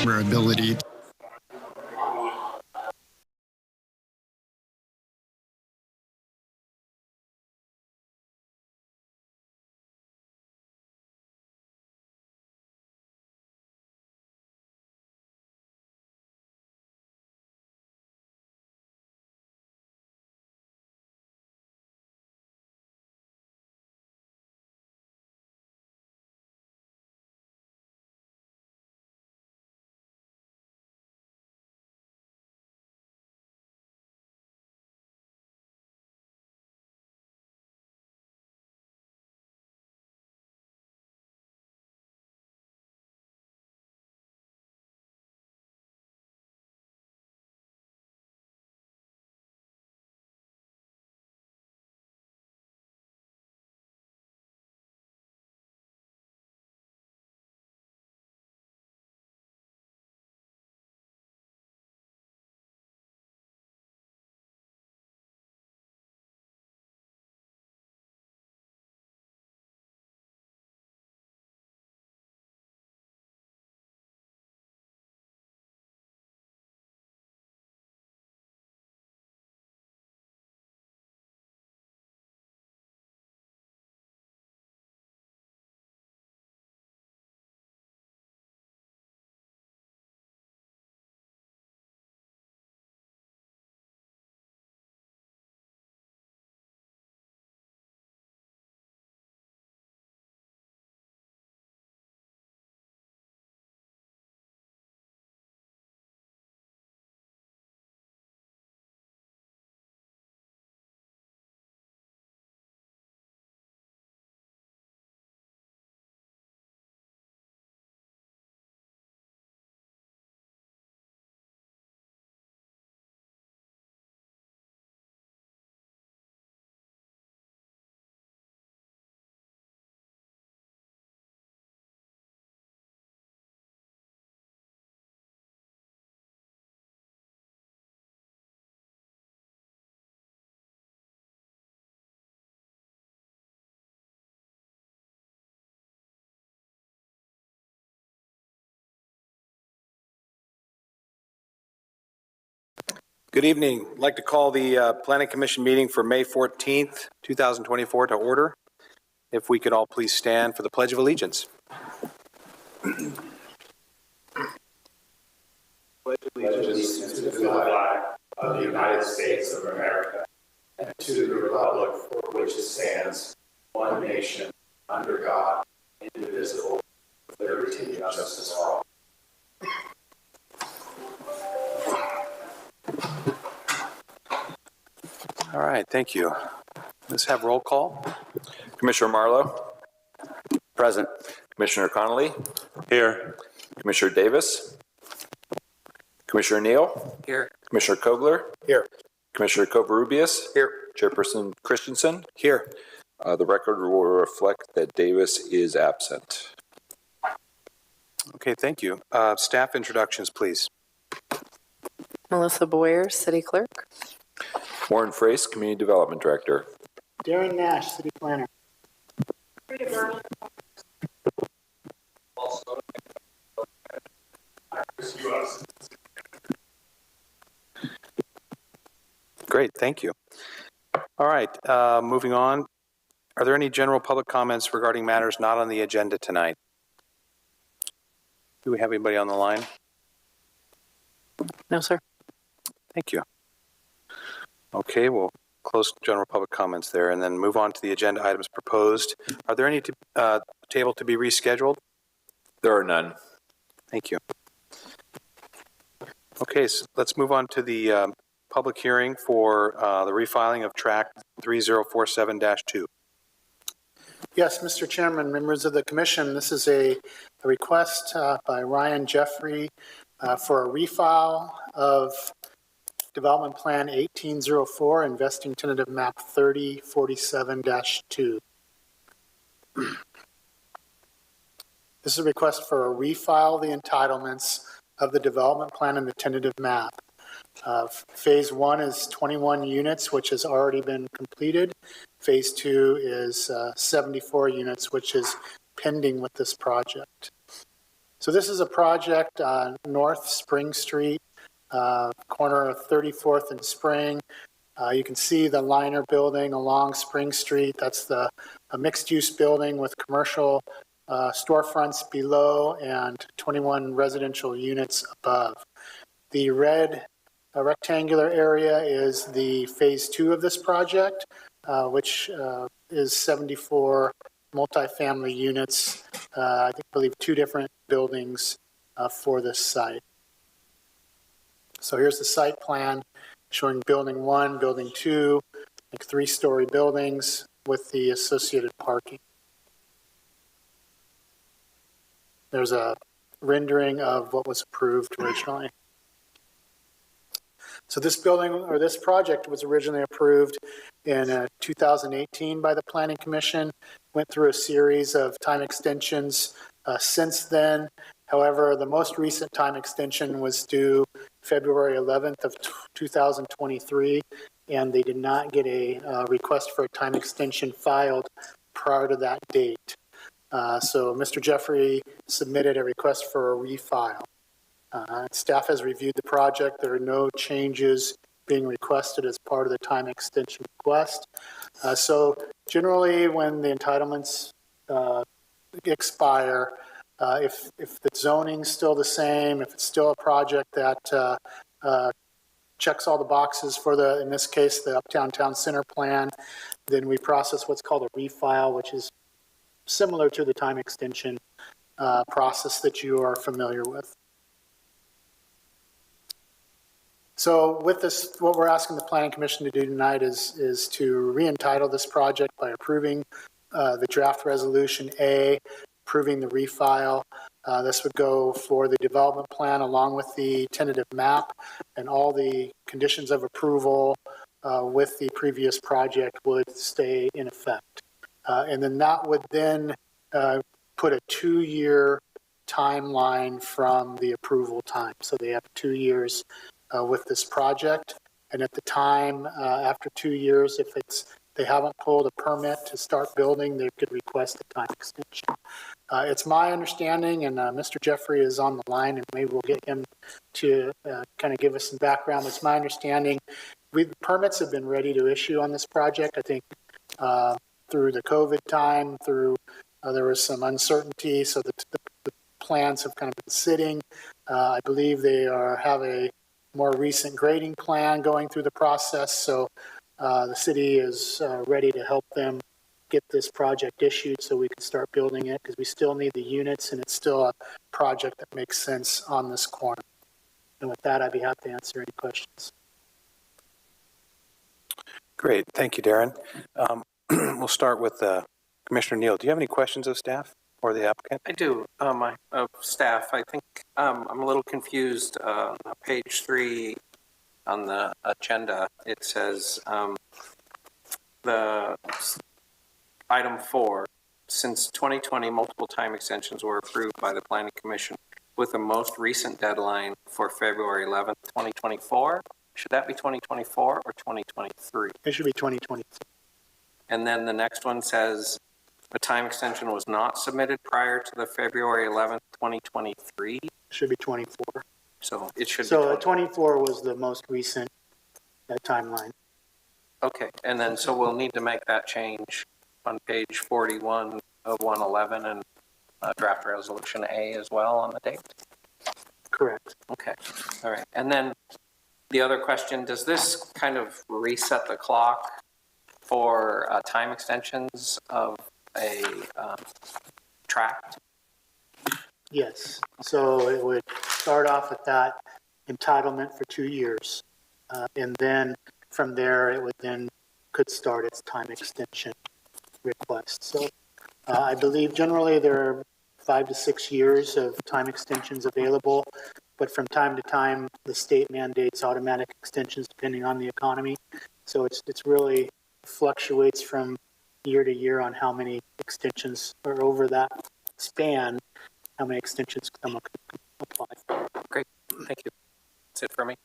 hardware ability. Good evening. I'd like to call the Planning Commission meeting for May 14th, 2024 to order. If we could all please stand for the Pledge of Allegiance. Pledge allegiance to the flag of the United States of America and to the republic for which it stands, one nation, under God, indivisible, with liberty and justice for all. All right, thank you. Let's have roll call. Commissioner Marlowe. Present. Commissioner Connolly. Here. Commissioner Davis. Commissioner Neal. Here. Commissioner Kogler. Here. Commissioner Covarrubias. Here. Chairperson Christensen. Here. The record will reflect that Davis is absent. Okay, thank you. Staff introductions, please. Melissa Boyer, City Clerk. Warren Frace, Community Development Director. Darren Nash, City Planner. Great, thank you. All right, moving on. Are there any general public comments regarding matters not on the agenda tonight? Do we have anybody on the line? No, sir. Thank you. Okay, we'll close general public comments there and then move on to the agenda items proposed. Are there any table to be rescheduled? There are none. Thank you. Okay, so let's move on to the public hearing for the refiling of track 3047-2. Yes, Mr. Chairman, members of the commission, this is a request by Ryan Jeffrey for a refile of Development Plan 1804, Investing Tentative Map 3047-2. This is a request for a refile of the entitlements of the development plan and the tentative map. Phase 1 is 21 units, which has already been completed. Phase 2 is 74 units, which is pending with this project. So this is a project on North Spring Street, corner of 34th and Spring. You can see the liner building along Spring Street. That's a mixed-use building with commercial storefronts below and 21 residential units above. The red rectangular area is the phase 2 of this project, which is 74 multifamily units, I believe 2 different buildings for this site. So here's the site plan showing building 1, building 2, like 3-story buildings with the associated parking. There's a rendering of what was approved originally. So this building, or this project, was originally approved in 2018 by the Planning Commission, went through a series of time extensions since then. However, the most recent time extension was due February 11th of 2023, and they did not get a request for a time extension filed prior to that date. So Mr. Jeffrey submitted a request for a refile. Staff has reviewed the project. There are no changes being requested as part of the time extension request. So generally, when the entitlements expire, if the zoning's still the same, if it's still a project that checks all the boxes for in this case, the Uptown Town Center plan, then we process what's called a refile, which is similar to the time extension process that you are familiar with. So with this, what we're asking the Planning Commission to do tonight is to re-entitle this project by approving the draft resolution A, approving the refile. This would go for the development plan along with the tentative map, and all the conditions of approval with the previous project would stay in effect. And then that would then put a 2-year timeline from the approval time. So they have 2 years with this project, and at the time after 2 years, if they haven't pulled a permit to start building, they could request a time extension. It's my understanding, and Mr. Jeffrey is on the line, and maybe we'll get him to kind of give us some background. It's my understanding permits have been ready to issue on this project. I think through the COVID time, there was some uncertainty, so the plans have kind of been sitting. I believe they have a more recent grading plan going through the process, so the city is ready to help them get this project issued so we can start building it, because we still need the units and it's still a project that makes sense on this corner. And with that, I'd be happy to answer any questions. Great. Thank you, Darren. We'll start with Commissioner Neal. Do you have any questions of staff or the applicant? I do. Staff, I think I'm a little confused. Page 3 on the agenda, it says the item 4, since 2020, multiple time extensions were approved by the Planning Commission with the most recent deadline for February 11th, 2024. Should that be 2024 or 2023? It should be 2023. And then the next one says a time extension was not submitted prior to the February 11th, 2023. It should be 24. So it should So be 24 was the most recent timeline. Okay, and then so we'll need to make that change on page 41 of 111 and draft resolution A as well on the date? Correct. Okay, all right. And then the other question, does this kind of reset the clock for time extensions of a tract? Yes. So it would start off with that entitlement for 2 years. And then from there, it would then could start its time extension request. So I believe generally there are 5 to 6 years of time extensions available, but from time to time, the state mandates automatic extensions depending on the economy. So it's really fluctuates from year to year on how many extensions are over that span, how many extensions come apply. Great, thank you. That's it for me.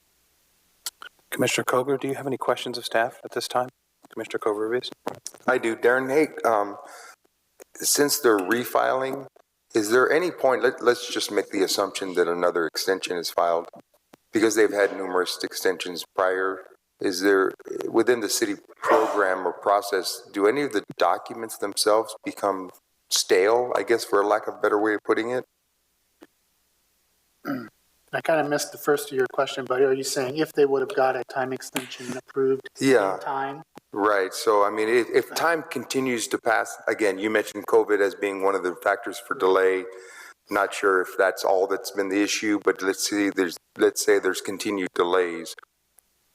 Commissioner Cogar, do you have any questions of staff at this time? Commissioner Cogar-Ruiz? I do. Darren, hey, since they're refiling, Is there any point, let's just make the assumption that another extension is filed, because they've had numerous extensions prior. Is there, within the city program or process, do any of the documents themselves become stale, I guess, for a lack of a better way of putting it? I kind of missed the first of your question, but are you saying if they would have got a time extension approved Yeah. in time? Right. So, I mean, if time continues to pass, again, you mentioned COVID as being one of the factors for delay. Not sure if that's all that's been the issue, but let's say there's continued delays.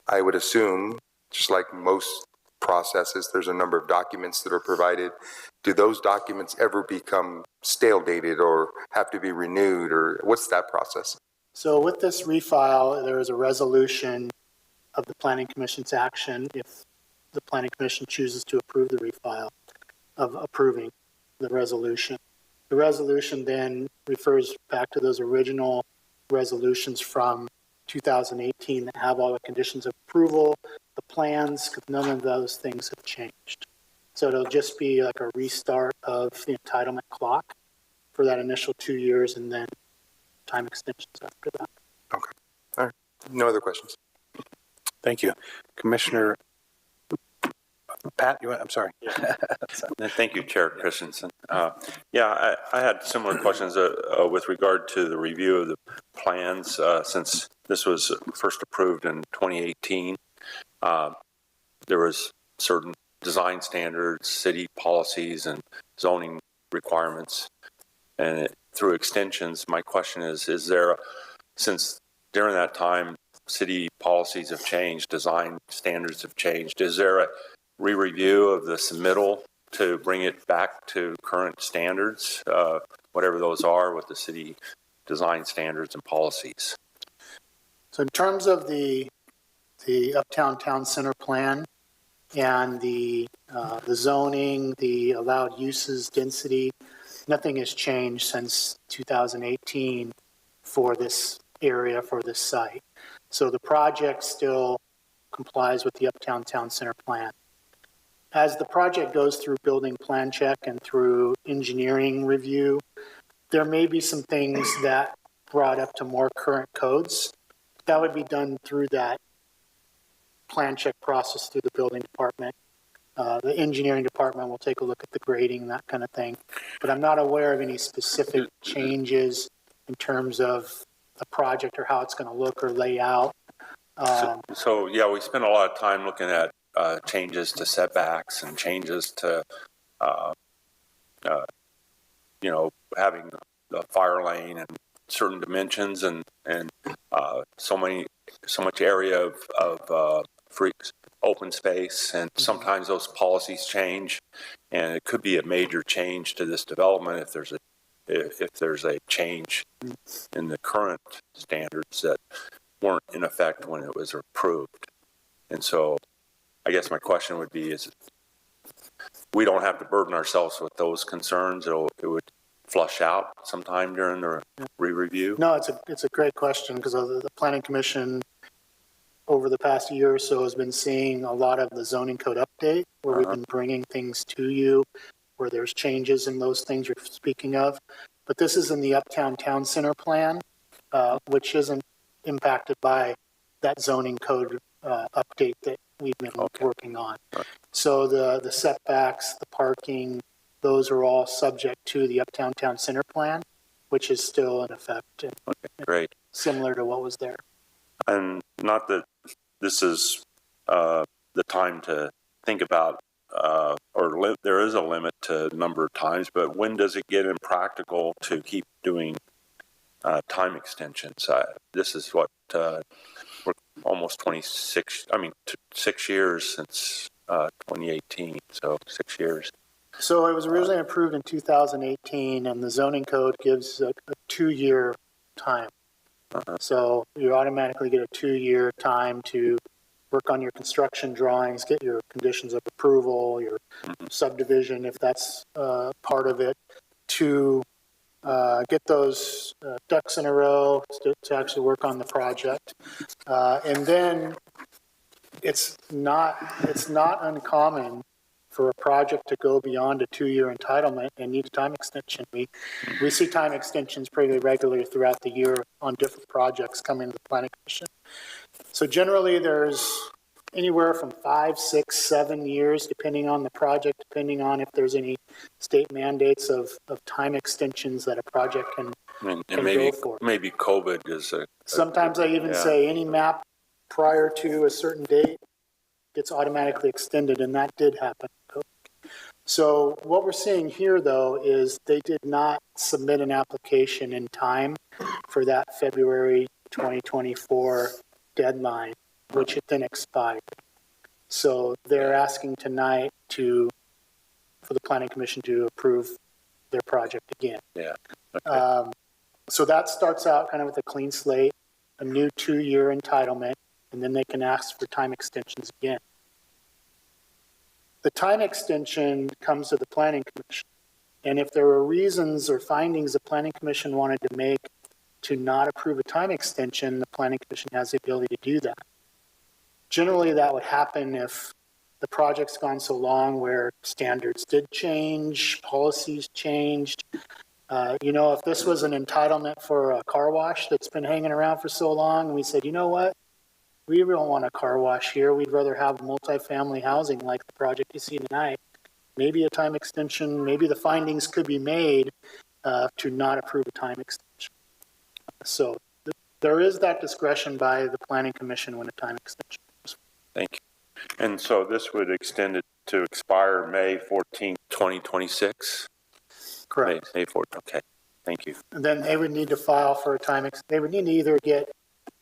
I would assume, just like most processes, there's a number of documents that are provided. Do those documents ever become stale dated or have to be renewed, or what's that process? So with this refile, there is a resolution of the Planning Commission's action if the Planning Commission chooses to approve the refile of approving the resolution. The resolution then refers back to those original resolutions from 2018 that have all the conditions of approval, the plans, because none of those things have changed. So it'll just be like a restart of the entitlement clock for that initial 2 years and then time extensions after that. Okay. All right. No other questions. Thank you. Commissioner Pat, I'm sorry. Thank you, Chair Christensen. I had similar questions with regard to the review of the plans since this was first approved in 2018. There was certain design standards, city policies, and zoning requirements. And through extensions, my question is there, since during that time, city policies have changed, design standards have changed, is there a re-review of the submittal to bring it back to current standards, whatever those are with the city design standards and policies? So in terms of the Uptown Town Center plan and the zoning, the allowed uses, density, nothing has changed since 2018 for this area, for this site. So the project still complies with the Uptown Town Center plan. As the project goes through building plan check and through engineering review, there may be some things that brought up to more current codes. That would be done through that plan check process through the building department. The engineering department will take a look at the grading, that kind of thing. But I'm not aware of any specific changes in terms of the project or how it's going to look or lay out. So we spent a lot of time looking at changes to setbacks and changes to, having the fire lane and certain dimensions and so much area of free open space. And sometimes those policies change, and it could be a major change to this development if there's a change in the current standards that weren't in effect when it was approved. And so I guess my question would be, is we don't have to burden ourselves with those concerns. It would flush out sometime during the re-review? No, it's a great question because the Planning Commission over the past year or so has been seeing a lot of the zoning code update where we've been bringing things to you where there's changes in those things you're speaking of. But this is in the Uptown Town Center plan, which isn't impacted by that zoning code update that we've been working on. So the setbacks, the parking, those are all subject to the Uptown Town Center plan, which is still in effect. And great. Similar to what was there. And not that this is the time to think about, there is a limit to number of times, but when does it get impractical to keep doing time extensions? This is what, we're almost 6 years since 2018, so 6 years. So it was originally approved in 2018, and the zoning code gives a 2-year time. So you automatically get a 2-year time to work on your construction drawings, get your conditions of approval, your subdivision, if that's part of it, to get those ducks in a row to actually work on the project. And then it's not uncommon for a project to go beyond a 2-year entitlement and need a time extension. We see time extensions pretty regularly throughout the year on different projects coming to the Planning Commission. So generally, there's anywhere from 5, 6, 7 years, depending on the project, depending on if there's any state mandates of time extensions that a project can And go for. maybe COVID is Sometimes I even say any map prior to a certain date gets automatically extended, and that did happen. So what we're seeing here, though, is they did not submit an application in time for that February 2024 deadline, which it then expired. So they're asking tonight for the Planning Commission to approve their project again. Yeah. Okay. So that starts out kind of with a clean slate, a new 2-year entitlement, and then they can ask for time extensions again. The time extension comes to the Planning Commission. And if there were reasons or findings the Planning Commission wanted to make to not approve a time extension, the Planning Commission has the ability to do that. Generally, that would happen if the project's gone so long where standards did change, policies changed. If this was an entitlement for a car wash that's been hanging around for so long, and we said, you know what? We don't want a car wash here. We'd rather have multifamily housing like the project you see tonight. Maybe a time extension, maybe the findings could be made to not approve a time extension. So there is that discretion by the Planning Commission when a time extension is. Thank you. And so this would extend it to expire May 14th, 2026? Correct. May 14th, okay. Thank you. And then they would need to file for a time, they would need to either get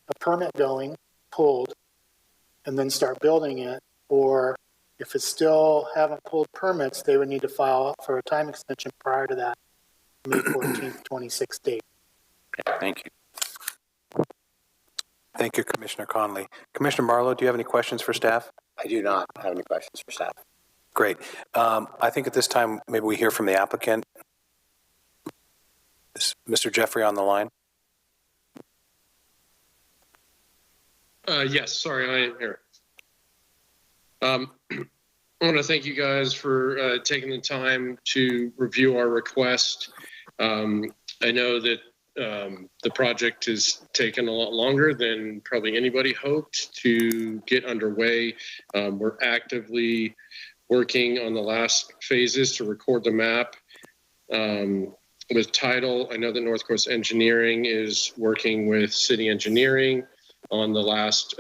a permit billing pulled and then start building it, or if it's still haven't pulled permits, they would need to file for a time extension prior to that May 14th, 26 date. Okay, thank you. Thank you, Commissioner Conley. Commissioner Marlowe, do you have any questions for staff? I do not have any questions for staff. Great. I think at this time, maybe we hear from the applicant. Is Mr. Jeffrey on the line? Yes, sorry, I am here. I want to thank you guys for taking the time to review our request. I know that the project has taken a lot longer than probably anybody hoped to get underway. We're actively working on the last phases to record the map. With title, I know that North Coast Engineering is working with city engineering on the last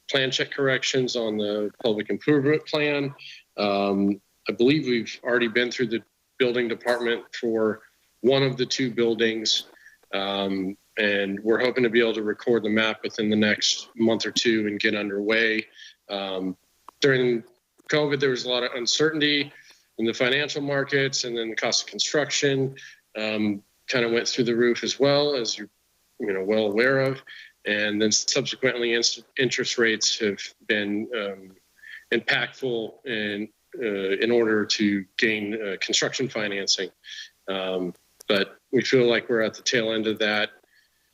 plan check corrections on the public improvement plan. I believe we've already been through the building department for one of the 2 buildings. And we're hoping to be able to record the map within the next month or 2 and get underway. During COVID, there was a lot of uncertainty in the financial markets, and then the cost of construction kind of went through the roof as well, as you're well aware of. And then subsequently, interest rates have been impactful in order to gain construction financing. But we feel like we're at the tail end of that,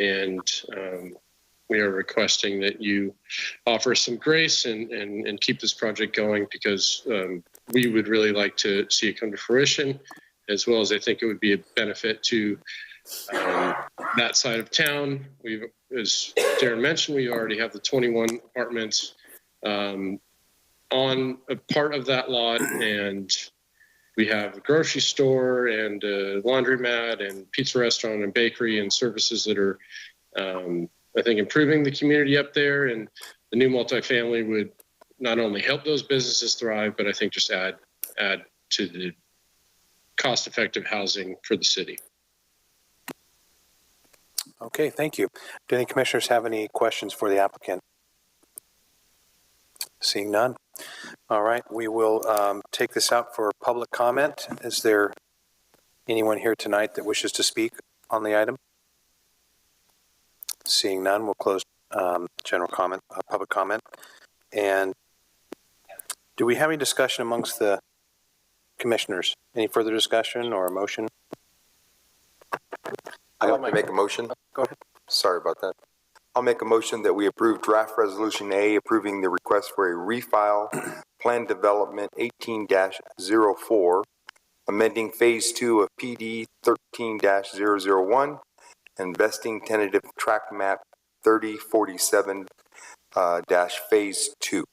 and we are requesting that you offer some grace and keep this project going, because we would really like to see it come to fruition, as well as I think it would be a benefit to that side of town. As Darren mentioned, we already have the 21 apartments on a part of that lot, and we have a grocery store and a laundromat and pizza restaurant and bakery and services that are, I think, improving the community up there. And the new multifamily would not only help those businesses thrive, but I think just add to the cost-effective housing for the city. Okay, thank you. Do any commissioners have any questions for the applicant? Seeing none. All right, we will take this out for public comment. Is there anyone here tonight that wishes to speak on the item? Seeing none, we'll close general comment, public comment. And do we have any discussion amongst the commissioners? Any further discussion or a motion? I'd like to make a motion. Go ahead. Sorry about that. I'll make a motion that we approve draft resolution A, approving the request for a refile Plan Development 18-04, amending Phase 2 of PD 13-001, and vesting tentative track map 3047 Phase 2.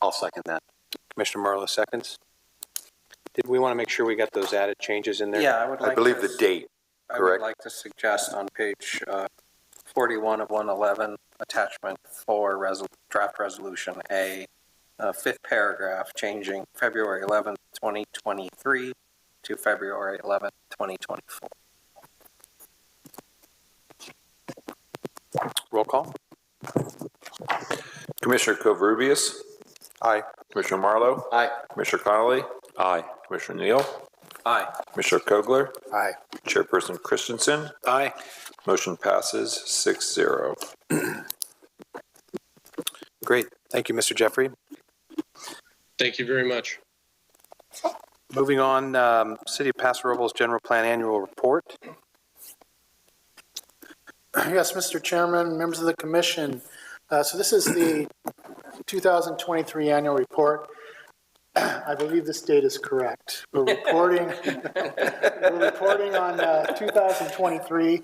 I'll second that. Commissioner Marlowe seconds. Did we want to make sure we got those added changes in there? Yeah, I would like I believe to- the date, I would correct? like to suggest on page 41 of 111, attachment 4, draft resolution A, fifth paragraph, changing February 11th, 2023 to February 11th, 2024. Roll call. Commissioner Covarrubias, Aye. Commissioner Marlowe, Aye. Commissioner Connolly, Aye. Commissioner Neal, Aye. Commissioner Kogler, Aye. Chairperson Christensen. Aye. Motion passes 6-0. Great. Thank you, Mr. Jeffrey. Thank you very much. Moving on, City of Paso Robles General Plan Annual Report. Yes, Mr. Chairman, members of the commission. So this is the 2023 annual report. I believe this date is correct. We're reporting, on 2023,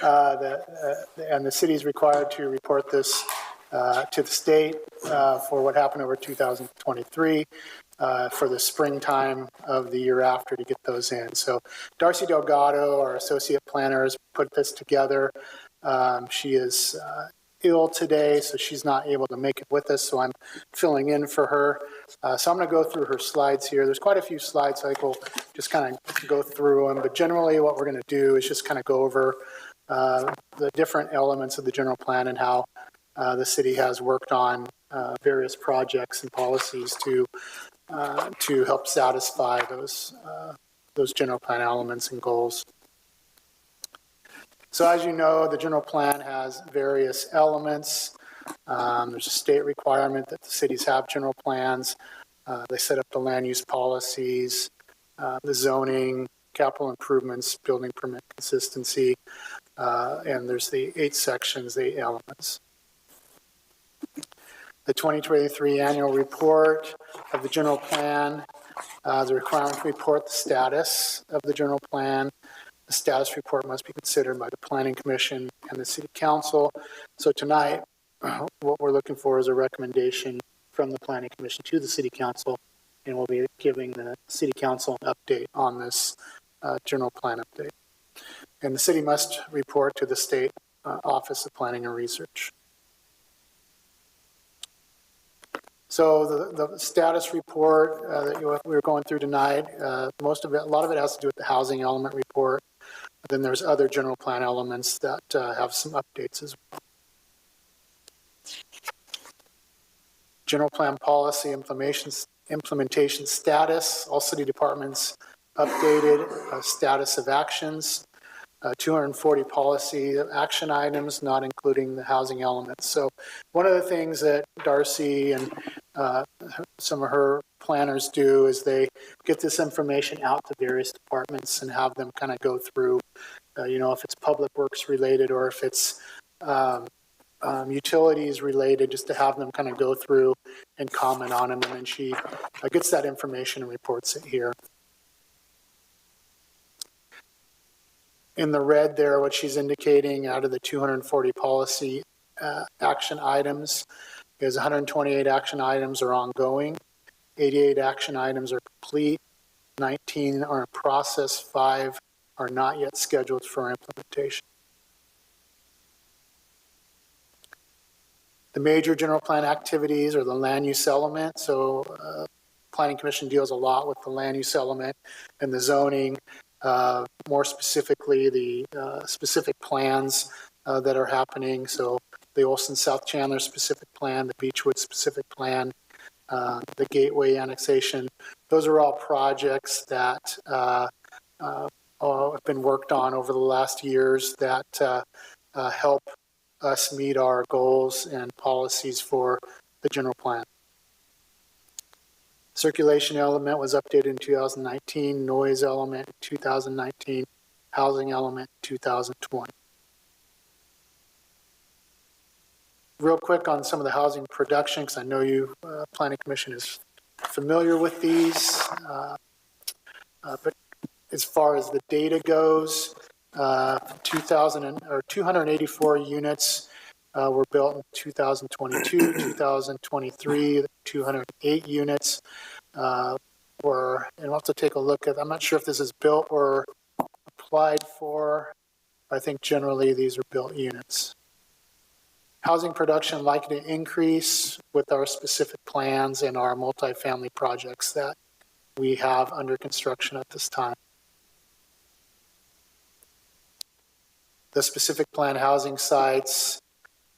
and the city is required to report this to the state for what happened over 2023 for the springtime of the year after to get those in. So Darcy Delgado, our associate planner, has put this together. She is ill today, so she's not able to make it with us, so I'm filling in for her. So I'm going to go through her slides here. There's quite a few slides, so I will just kind of go through them, but generally what we're going to do is just kind of go over the different elements of the general plan and how the city has worked on various projects and policies to help satisfy those general plan elements and goals. So as you know, the general plan has various elements. There's a state requirement that the cities have general plans. They set up the land use policies, the zoning, capital improvements, building permit consistency, and there's the 8 sections, the 8 elements. The 2023 annual report of the general plan, the requirement to report the status of the general plan. The status report must be considered by the Planning Commission and the City Council. So tonight, what we're looking for is a recommendation from the Planning Commission to the City Council, and we'll be giving the City Council an update on this general plan update. And the city must report to the State Office of Planning and Research. So the status report that we're going through tonight, a lot of it has to do with the housing element report. Then there's other general plan elements that have some updates as well. General plan policy implementation status, all city departments updated, status of actions, 240 policy action items, not including the housing elements. So one of the things that Darcy and some of her planners do is they get this information out to various departments and have them kind of go through, if it's public works related or if it's utilities related, just to have them kind of go through and comment on them. And then she gets that information and reports it here. In the red there, what she's indicating out of the 240 policy action items is 128 action items are ongoing, 88 action items are complete, 19 are in process, 5 are not yet scheduled for implementation. The major general plan activities are the land use element. So Planning Commission deals a lot with the land use element and the zoning, more specifically the specific plans that are happening. So the Olson South Chandler specific plan, the Beechwood specific plan, the Gateway annexation. Those are all projects that have been worked on over the last years that help us meet our goals and policies for the general plan. Circulation element was updated in 2019, noise element in 2019, housing element in 2020. real quick on some of the housing production, because I know you, Planning Commission, is familiar with these. But as far as the data goes, 284 units were built in 2022, 2023, 208 units were, and we'll have to take a look at, I'm not sure if this is built or applied for. I think generally these are built units. Housing production likely to increase with our specific plans and our multifamily projects that we have under construction at this time. The specific plan housing sites,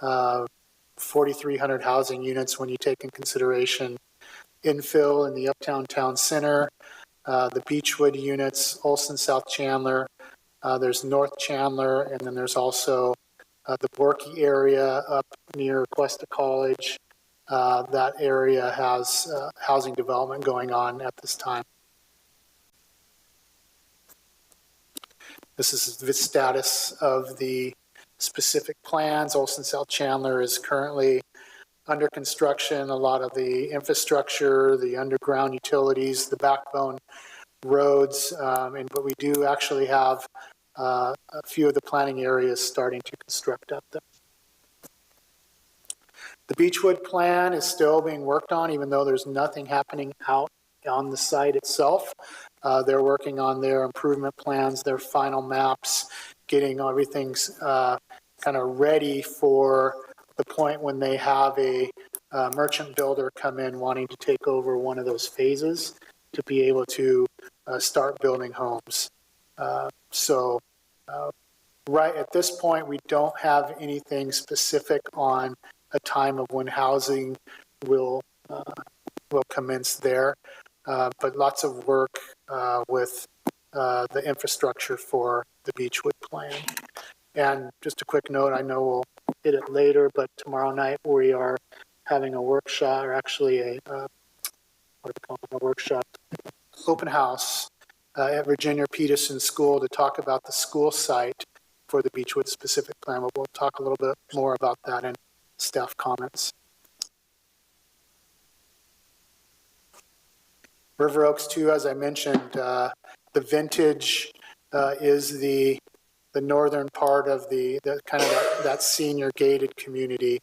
4,300 housing units when you take in consideration infill in the Uptown Town Center, the Beechwood units, Olson South Chandler, there's North Chandler, and then there's also the Borky area up near Cuesta College. That area has housing development going on at this time. This is the status of the specific plans. Olson South Chandler is currently under construction. A lot of the infrastructure, the underground utilities, the backbone roads, but we do actually have a few of the planning areas starting to construct up there. The Beechwood plan is still being worked on, even though there's nothing happening out on the site itself. They're working on their improvement plans, their final maps, getting everything's kind of ready for the point when they have a merchant builder come in wanting to take over one of those phases to be able to start building homes. Right at this point, we don't have anything specific on a time of when housing will commence there, but lots of work with the infrastructure for the Beechwood plan. And just a quick note, I know we'll hit it later, but tomorrow night we are having a workshop, or actually a workshop, open house at Virginia Peterson School to talk about the school site for the Beechwood specific plan, but we'll talk a little bit more about that in staff comments. River Oaks 2, as I mentioned, the vintage is the northern part of the kind of that senior gated community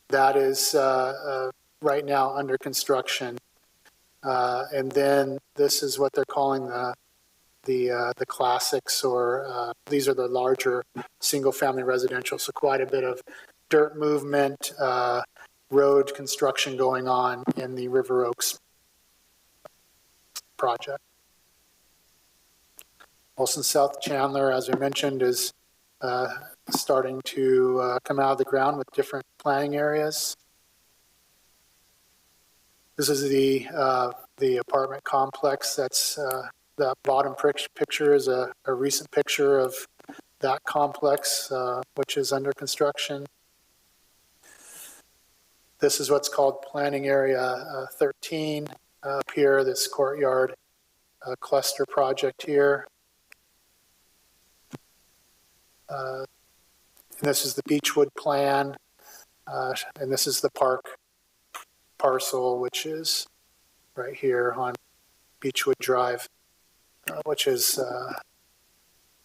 that is right now under construction. And then this is what they're calling the classics, or these are the larger single family residential. So quite a bit of dirt movement, road construction going on in the River Oaks project. Olson South Chandler, as I mentioned, is starting to come out of the ground with different planning areas. This is the apartment complex. That's the bottom picture is a recent picture of that complex, which is under construction. This is what's called planning area 13 up here, this courtyard cluster project here. And this is the Beechwood plan, and this is the park parcel, which is right here on Beechwood Drive, which is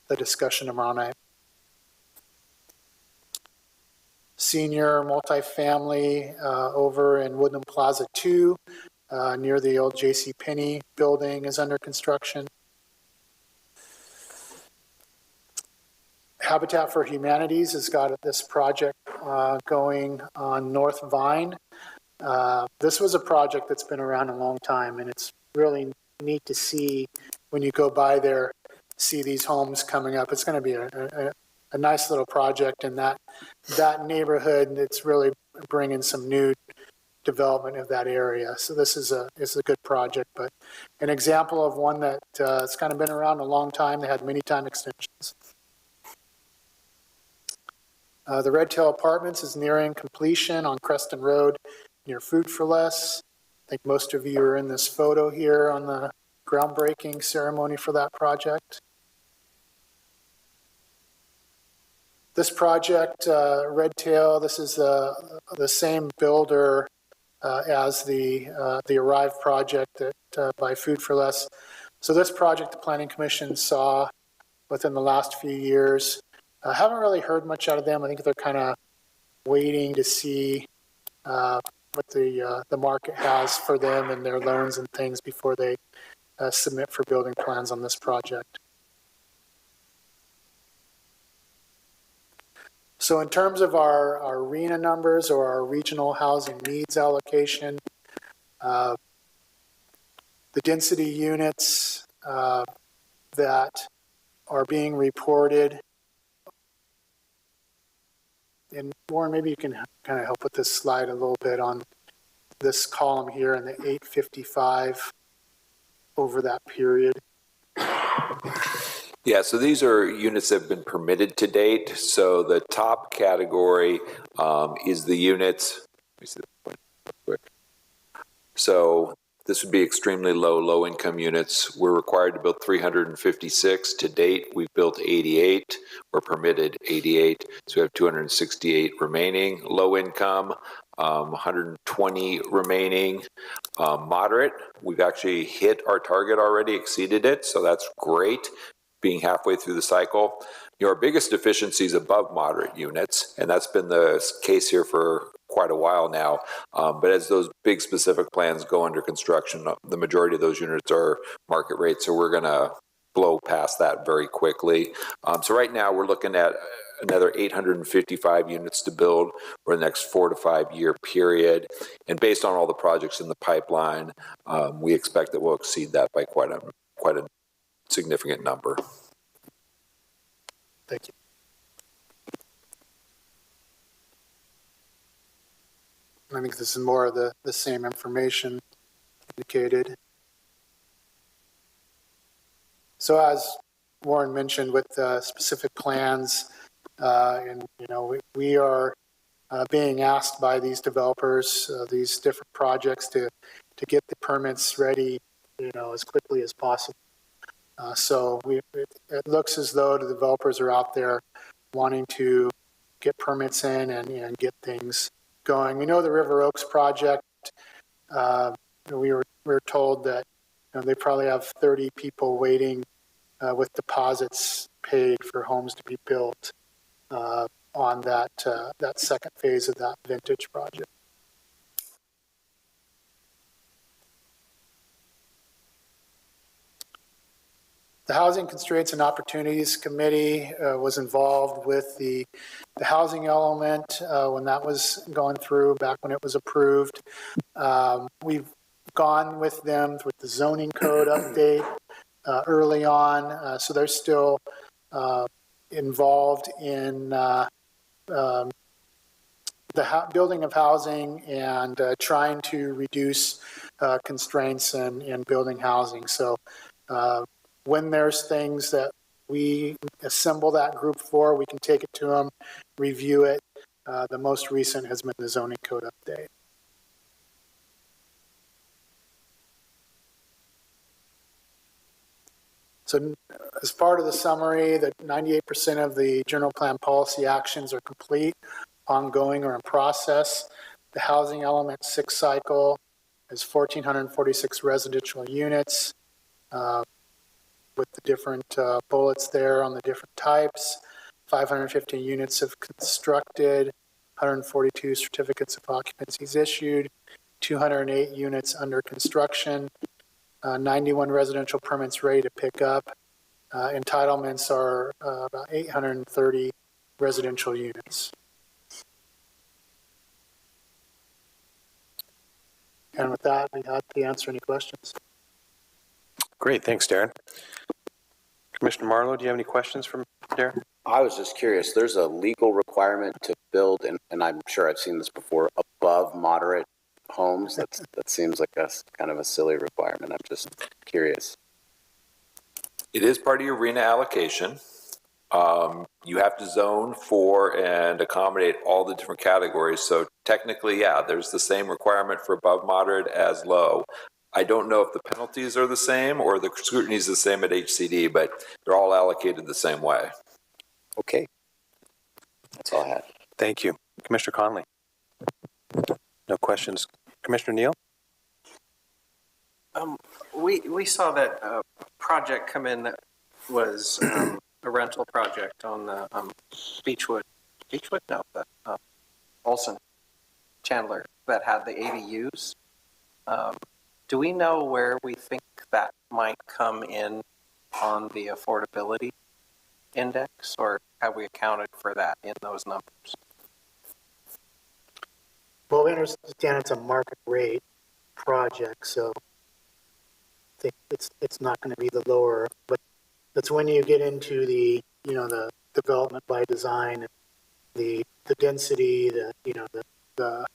the discussion tomorrow night. Senior multifamily over in Woodland Plaza 2, near the old JCPenney building, is under construction. Habitat for Humanities has got this project going on North Vine. This was a project that's been around a long time, and it's really neat to see when you go by there, see these homes coming up. It's going to be a nice little project in that neighborhood. It's really bringing some new development of that area. So this is a good project, but an example of one that it's kind of been around a long time. They had many time extensions. The Red Tail Apartments is nearing completion on Creston Road near Food for Less. I think most of you are in this photo here on the groundbreaking ceremony for that project. This project, Red Tail, this is the same builder as the Arrive project that by Food for Less. So this project the Planning Commission saw within the last few years. Haven't really heard much out of them. I think they're kind of waiting to see what the market has for them and their loans and things before they submit for building plans on this project. So in terms of our RENA numbers or our regional housing needs allocation, the density units that are being reported, and Warren, maybe you can kind of help with this slide a little bit on this column here and the 855 over that period. Yeah, so these are units that have been permitted to date. So the top category is the units. Let me see the point real quick. So this would be extremely low-income units. We're required to build 356. To date, we've built 88. We're permitted 88. So we have 268 remaining. Low income, 120 remaining. Moderate, we've actually hit our target already, exceeded it. So that's great, being halfway through the cycle. Our biggest deficiency is above moderate units, and that's been the case here for quite a while now. But as those big specific plans go under construction, the majority of those units are market rate, so we're going to blow past that very quickly. So right now we're looking at another 855 units to build for the next 4 to 5 year period. And based on all the projects in the pipeline, we expect that we'll exceed that by quite a significant number. Thank you. I think this is more of the same information indicated. So as Warren mentioned, with specific plans, and we are being asked by these developers, these different projects, to get the permits ready, as quickly as possible. So it looks as though the developers are out there wanting to get permits in and get things going. We know the River Oaks project, we were told that they probably have 30 people waiting with deposits paid for homes to be built on that second phase of that vintage project. The Housing Constraints and Opportunities Committee was involved with the housing element when that was going through, back when it was approved. We've gone with them with the zoning code update early on, so they're still involved in the building of housing and trying to reduce constraints in building housing. So when there's things that we assemble that group for, we can take it to them, review it. The most recent has been the zoning code update. So as part of the summary, that 98% of the general plan policy actions are complete, ongoing, or in process. The housing element 6 cycle is 1,446 residential units. With the different bullets there on the different types. 515 units have constructed, 142 certificates of occupancies issued, 208 units under construction, 91 residential permits ready to pick up. Entitlements are about 830 residential units. And with that, we'd be happy to answer any questions. Great, thanks, Darren. Commissioner Marlowe, do you have any questions from Darren? I was just curious, there's a legal requirement to build, and I'm sure I've seen this before, above moderate homes. That seems like a kind of a silly requirement. I'm just curious. It is part of your RENA allocation. You have to zone for and accommodate all the different categories. So technically, yeah, there's the same requirement for above moderate as low. I don't know if the penalties are the same or the scrutiny is the same at HCD, but they're all allocated the same way. Okay. That's all I had. Thank you. Commissioner Conley? No questions. Commissioner Neal? We saw that project come in that was a rental project on the Beechwood, no, the Olson Chandler that had the ADUs. Do we know where we think that might come in on the affordability index, or have we accounted for that in those numbers? Well, we understand it's a market rate project, so I think it's not going to be the lower, but that's when you get into the, the development by design, and the density, the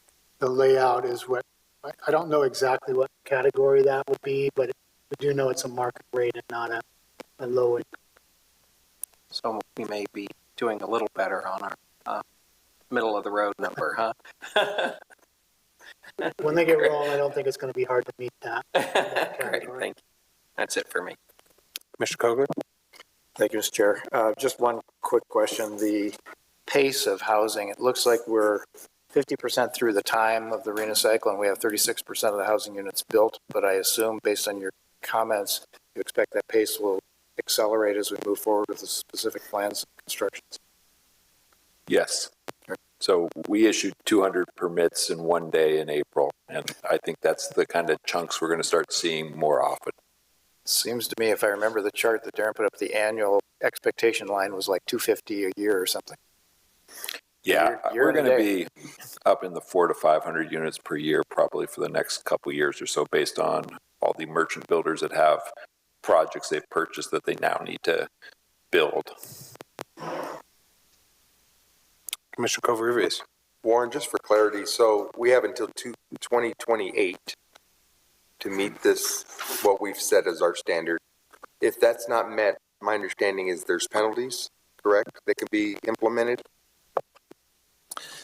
layout is what, I don't know exactly what category that would be, but we do know it's a market rate and not a low income. So we may be doing a little better on our middle of the road number, huh? When they get rolling, I don't think it's going to be hard to meet that. Great, thank you. That's it for me. Mr. Kogler? Thank you, Mr. Chair. Just one quick question. The pace of housing, it looks like we're 50% through the time of the RENA cycle, and we have 36% of the housing units built, but I assume, based on your comments, you expect that pace will accelerate as we move forward with the specific plans and constructions. Yes. So we issued 200 permits in one day in April, and I think that's the kind of chunks we're going to start seeing more often. Seems to me, if I remember the chart that Darren put up, the annual expectation line was like 250 a year or something. Yeah, we're going to be up in the 400 to 500 units per year probably for the next couple years or so, based on all the merchant builders that have projects they've purchased that they now need to build. Commissioner Covarrubias? Warren, just for clarity, so we have until 2028 to meet this, what we've set as our standard. If that's not met, my understanding is there's penalties, correct, that can be implemented?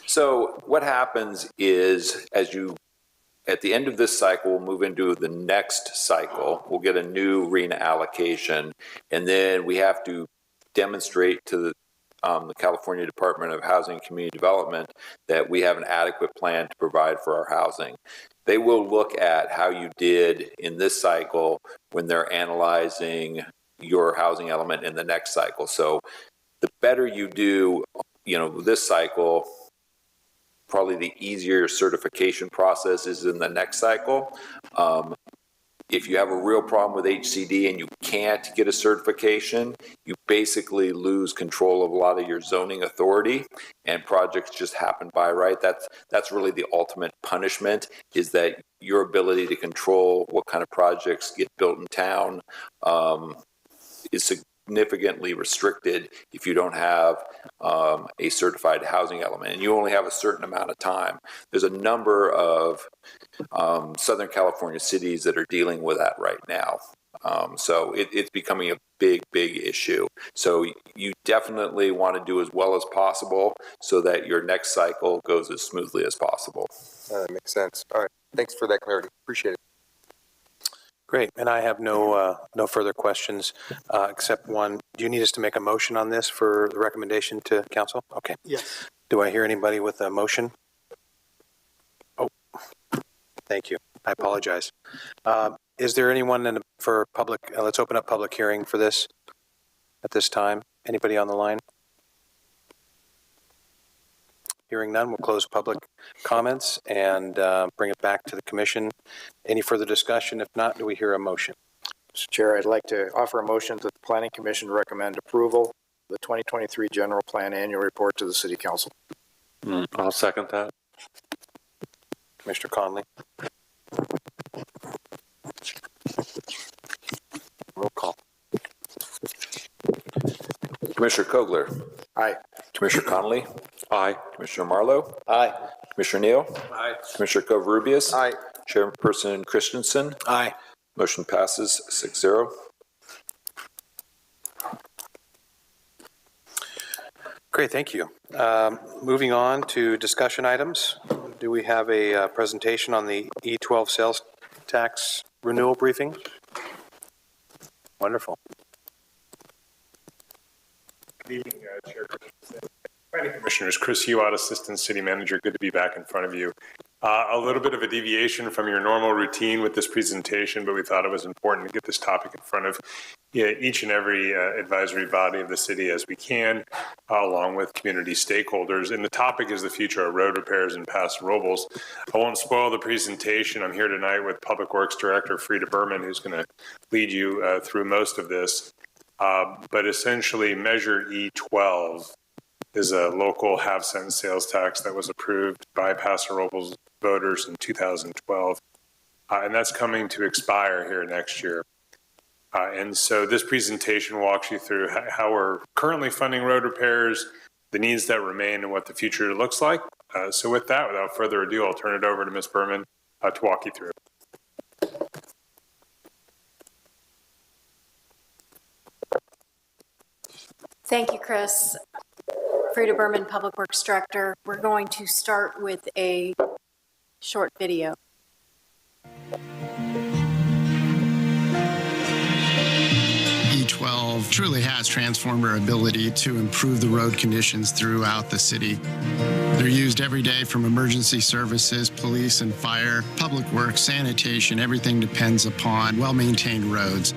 So what happens is, at the end of this cycle, we'll move into the next cycle. We'll get a new RENA allocation, and then we have to demonstrate to the California Department of Housing and Community Development that we have an adequate plan to provide for our housing. They will look at how you did in this cycle when they're analyzing your housing element in the next cycle. So the better you do, this cycle, probably the easier certification process is in the next cycle. If you have a real problem with HCD and you can't get a certification, you basically lose control of a lot of your zoning authority, and projects just happen by right. That's really the ultimate punishment, is that your ability to control what kind of projects get built in town is significantly restricted if you don't have a certified housing element, and you only have a certain amount of time. There's a number of Southern California cities that are dealing with that right now. So it's becoming a big issue. So you definitely want to do as well as possible so that your next cycle goes as smoothly as possible. That makes sense. All right. Thanks for that clarity. Appreciate it. Great, and I have no further questions, except one. Do you need us to make a motion on this for the recommendation to council? Okay. Yes. Do I hear anybody with a motion? Oh, thank you. I apologize. Is there anyone for public, let's open up public hearing for this at this time. Anybody on the line? Hearing none, we'll close public comments and bring it back to the commission. Any further discussion? If not, do we hear a motion? Mr. Chair, I'd like to offer a motion that the Planning Commission recommend approval of the 2023 General Plan Annual Report to the City Council. I'll second that. Commissioner Conley. Roll call. Commissioner Kogler. Aye. Commissioner Connolly. Aye. Commissioner Marlowe. Aye. Commissioner Neal. Aye. Commissioner Covarrubias. Aye. Chairperson Christensen. Aye. Motion passes 6-0. Great, thank you. Moving on to discussion items. Do we have a presentation on the E12 sales tax renewal briefing? Wonderful. Good evening, Chair. Planning Commissioners, Chris Hewott, Assistant City Manager. Good to be back in front of you. A little bit of a deviation from your normal routine with this presentation, but we thought it was important to get this topic in front of each and every advisory body of the city as we can, along with community stakeholders. And the topic is the future of road repairs in Paso Robles. I won't spoil the presentation. I'm here tonight with Public Works Director Frida Berman, who's going to lead you through most of this. But essentially, Measure E12 is a local half-cent sales tax that was approved by Paso Robles voters in 2012. And that's coming to expire here next year. And so this presentation walks you through how we're currently funding road repairs, the needs that remain, and what the future looks like. So with that, without further ado, I'll turn it over to Ms. Berman to walk you through. Thank you, Chris. Frida Berman, Public Works Director. We're going to start with a short video. E12 truly has transformed our ability to improve the road conditions throughout the city. They're used every day from emergency services, police and fire, public works, sanitation. Everything depends upon well-maintained roads.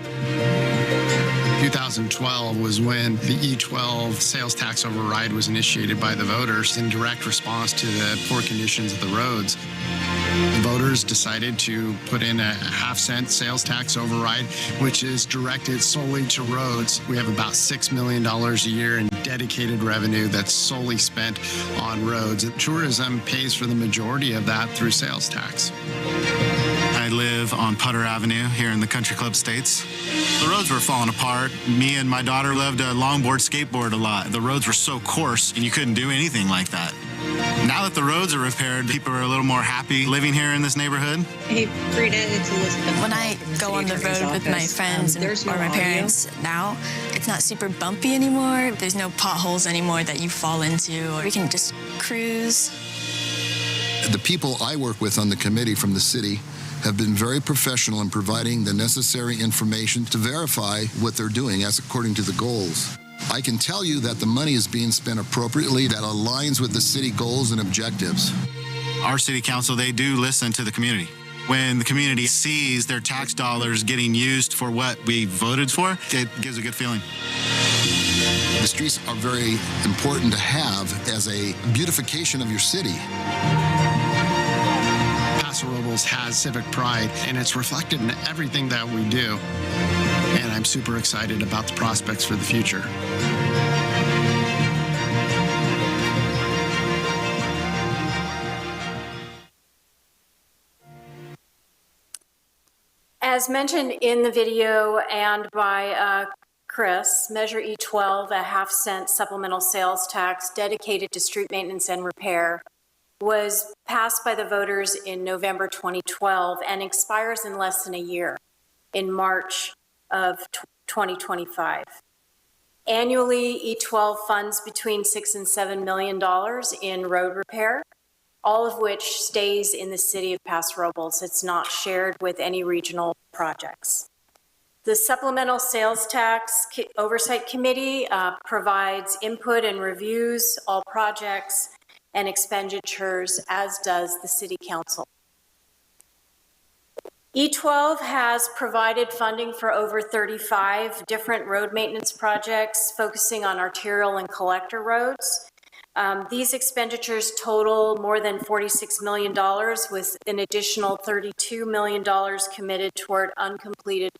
2012 was when the E12 sales tax override was initiated by the voters in direct response to the poor conditions of the roads. The voters decided to put in a half-cent sales tax override, which is directed solely to roads. We have about $6 million a year in dedicated revenue that's solely spent on roads. Tourism pays for the majority of that through sales tax. I live on Putter Avenue here in the Country Club States. The roads were falling apart. Me and my daughter loved to longboard, skateboard a lot. The roads were so coarse and you couldn't do anything like that. Now that the roads are repaired, people are a little more happy living here in this neighborhood. Hey, Frida, it's Elizabeth. When I go on the road with my friends or my parents now, it's not super bumpy anymore. There's no potholes anymore that you fall into, or we can just cruise. The people I work with on the committee from the city have been very professional in providing the necessary information to verify what they're doing as according to the goals. I can tell you that the money is being spent appropriately, that aligns with the city goals and objectives. Our city council, they do listen to the community. When the community sees their tax dollars getting used for what we voted for, it gives a good feeling. The streets are very important to have as a beautification of your city. Paso Robles has civic pride, and it's reflected in everything that we do. And I'm super excited about the prospects for the future. As mentioned in the video and by Chris, Measure E12, a half-cent supplemental sales tax dedicated to street maintenance and repair, was passed by the voters in November 2012 and expires in less than a year, in March of 2025. Annually, E12 funds between $6 and $7 million in road repair, all of which stays in the city of Paso Robles. It's not shared with any regional projects. The Supplemental Sales Tax Oversight Committee provides input and reviews all projects and expenditures, as does the City Council. E12 has provided funding for over 35 different road maintenance projects focusing on arterial and collector roads. These expenditures total more than $46 million, with an additional $32 million committed toward uncompleted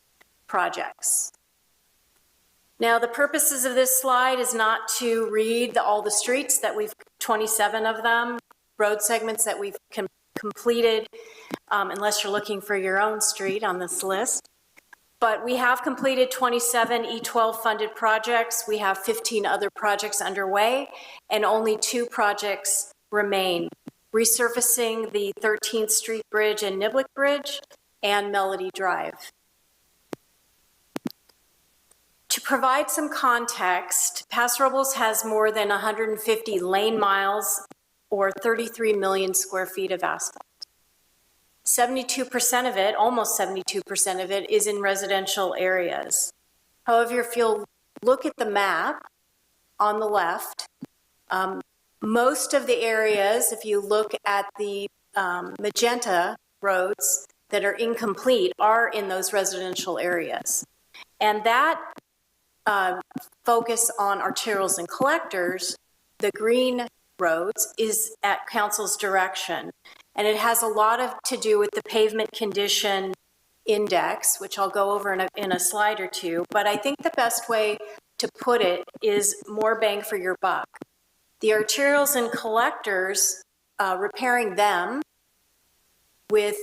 projects. Now, the purposes of this slide is not to read all the streets that we've, 27 of them, road segments that we've completed, unless you're looking for your own street on this list. But we have completed 27 E12 funded projects. We have 15 other projects underway, and only 2 projects remain: resurfacing the 13th Street Bridge and Niblick Bridge and Melody Drive. To provide some context, Paso Robles has more than 150 lane miles or 33 million square feet of asphalt. 72% of it, almost 72% of it, is in residential areas. However, if you'll look at the map on the left, Most of the areas, if you look at the magenta roads that are incomplete, are in those residential areas. And that focus on arterials and collectors, the green roads, is at council's direction. And it has a lot to do with the pavement condition index, which I'll go over in a slide or two. But I think the best way to put it is more bang for your buck. The arterials and collectors, repairing them with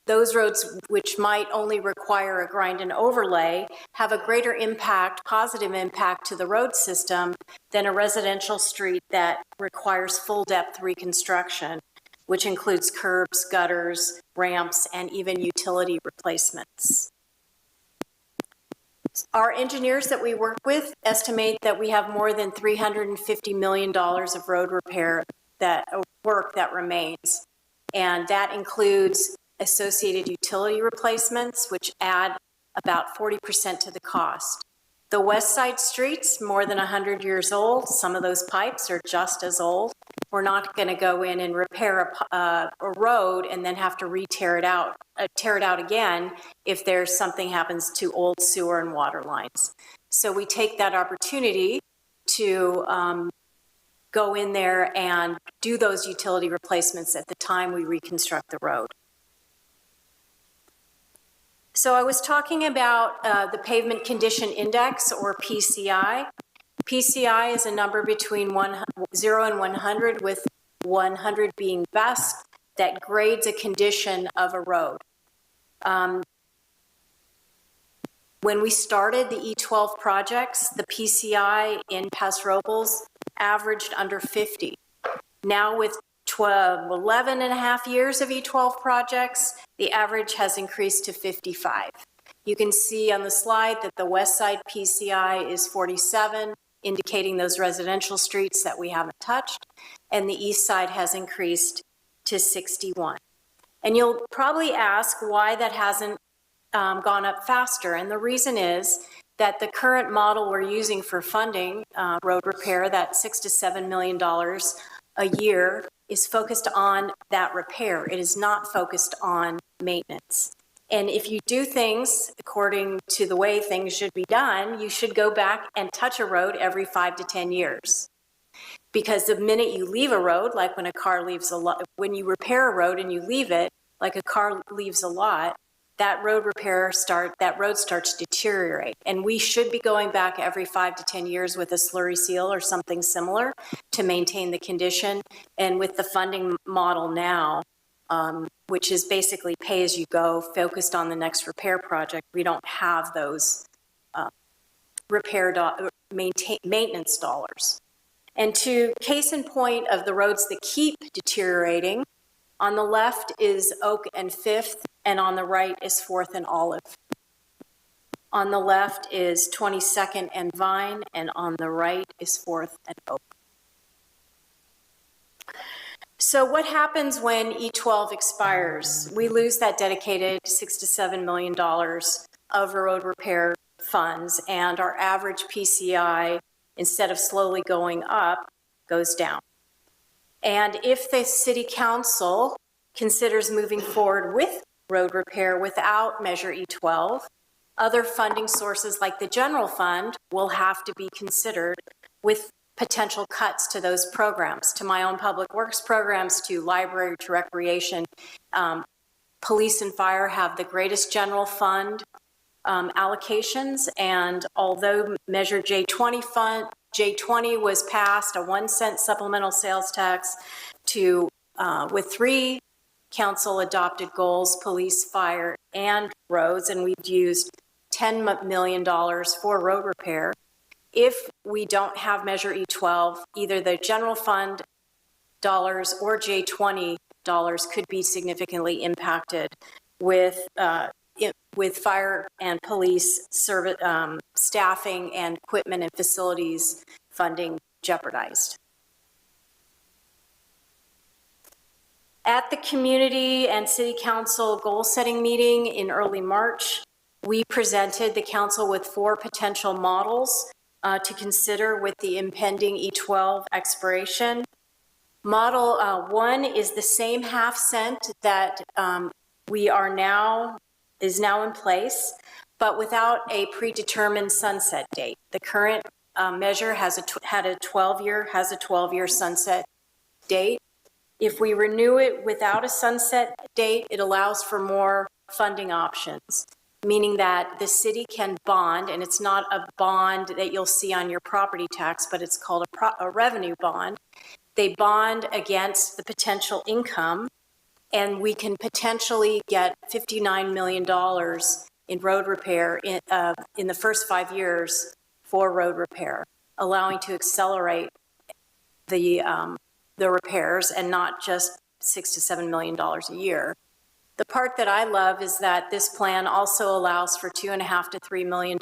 those roads which might only require a grind and overlay, have a greater impact, positive impact to the road system than a residential street that requires full depth reconstruction, which includes curbs, gutters, ramps, and even utility replacements. Our engineers that we work with estimate that we have more than $350 million of road repair work that remains. And that includes associated utility replacements, which add about 40% to the cost. The west side streets, more than 100 years old. Some of those pipes are just as old. We're not going to go in and repair a road and then have to tear it out again if there's something happens to old sewer and water lines. So we take that opportunity to go in there and do those utility replacements at the time we reconstruct the road. So I was talking about the Pavement Condition Index, or PCI. PCI is a number between 0 and 100, with 100 being best, that grades a condition of a road. When we started the E12 projects, the PCI in Paso Robles averaged under 50. Now with 11 and a half years of E12 projects, the average has increased to 55. You can see on the slide that the west side PCI is 47, indicating those residential streets that we haven't touched, and the east side has increased to 61. And you'll probably ask why that hasn't gone up faster, and the reason is that the current model we're using for funding road repair, that $6 to $7 million a year, is focused on that repair. It is not focused on maintenance. And if you do things according to the way things should be done, you should go back and touch a road every 5 to 10 years. Because the minute you leave a road, like when a car leaves a lot, when you repair a road and you leave it, like a car leaves a lot, that road starts to deteriorate. And we should be going back every 5 to 10 years with a slurry seal or something similar to maintain the condition. And with the funding model now, which is basically pay as you go, focused on the next repair project, we don't have those maintenance dollars. And to case in point of the roads that keep deteriorating, on the left is Oak and Fifth, and on the right is Fourth and Olive. On the left is 22nd and Vine, and on the right is Fourth and Oak. So what happens when E12 expires? We lose that dedicated $6 to $7 million of road repair funds, and our average PCI, instead of slowly going up, goes down. And if the City Council considers moving forward with road repair without Measure E12, other funding sources like the general fund will have to be considered, with potential cuts to those programs, to my own public works programs, to library, to recreation. Police and fire have the greatest general fund allocations, and although Measure J20 was passed, a 1 cent supplemental sales tax, to with 3 council adopted goals, police, fire, and roads, and we've used $10 million for road repair. If we don't have Measure E12, either the general fund dollars or J20 dollars could be significantly impacted, with fire and police service, staffing and equipment and facilities funding jeopardized. At the community and city council goal setting meeting in early March, we presented the council with 4 potential models to consider with the impending E12 expiration. Model 1 is the same half cent that is now in place, but without a predetermined sunset date. The current measure has a 12-year sunset date. If we renew it without a sunset date, it allows for more funding options, meaning that the city can bond, and it's not a bond that you'll see on your property tax, but it's called a revenue bond. They bond against the potential income, and we can potentially get $59 million in road repair in the first 5 years for road repair, allowing to accelerate the repairs and not just $6 to $7 million a year. The part that I love is that this plan also allows for $2.5 to $3 million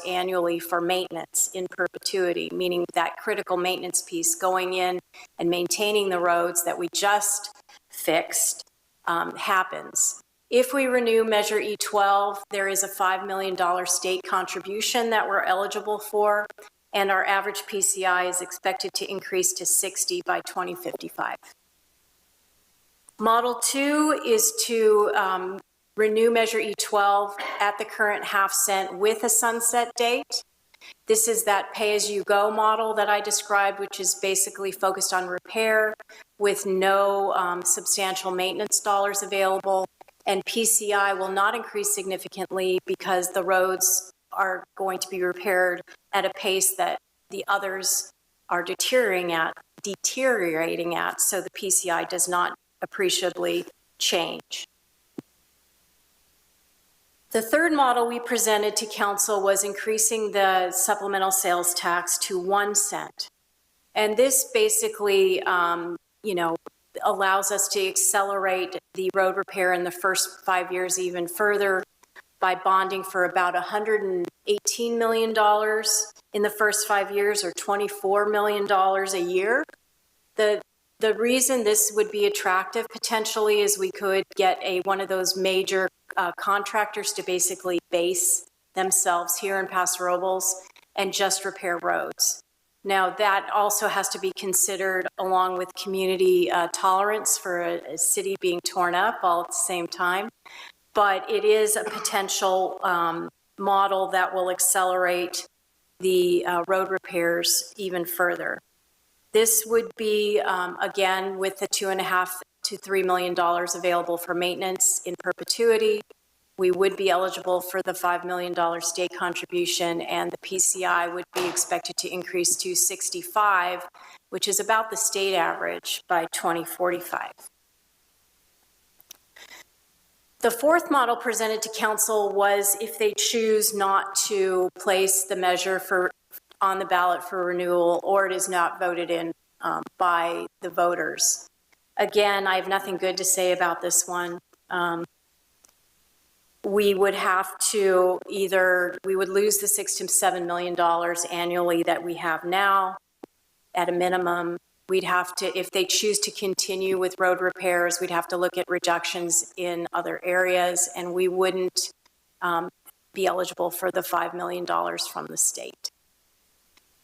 annually for maintenance in perpetuity, meaning that critical maintenance piece going in and maintaining the roads that we just fixed happens. If we renew Measure E12, there is a $5 million state contribution that we're eligible for, and our average PCI is expected to increase to 60 by 2055. Model 2 is to renew Measure E12 at the current half cent with a sunset date. This is that pay-as-you-go model that I described, which is basically focused on repair with no substantial maintenance dollars available. And PCI will not increase significantly because the roads are going to be repaired at a pace that the others are deteriorating at, so the PCI does not appreciably change. The third model we presented to council was increasing the supplemental sales tax to 1 cent. And this basically, allows us to accelerate the road repair in the first 5 years even further by bonding for about $118 million in the first 5 years, or $24 million a year. The reason this would be attractive potentially is we could get one of those major contractors to basically base themselves here in Paso Robles and just repair roads. Now, that also has to be considered along with community tolerance for a city being torn up all at the same time. But it is a potential model that will accelerate the road repairs even further. This would be, again, with the $2.5 to $3 million available for maintenance in perpetuity. We would be eligible for the $5 million state contribution, and the PCI would be expected to increase to 65, which is about the state average by 2045. The fourth model presented to council was if they choose not to place the measure on the ballot for renewal, or it is not voted in by the voters. Again, I have nothing good to say about this one. We would have to we would lose the $6 to $7 million annually that we have now at a minimum. We'd have to, if they choose to continue with road repairs, we'd have to look at reductions in other areas, and we wouldn't be eligible for the $5 million from the state.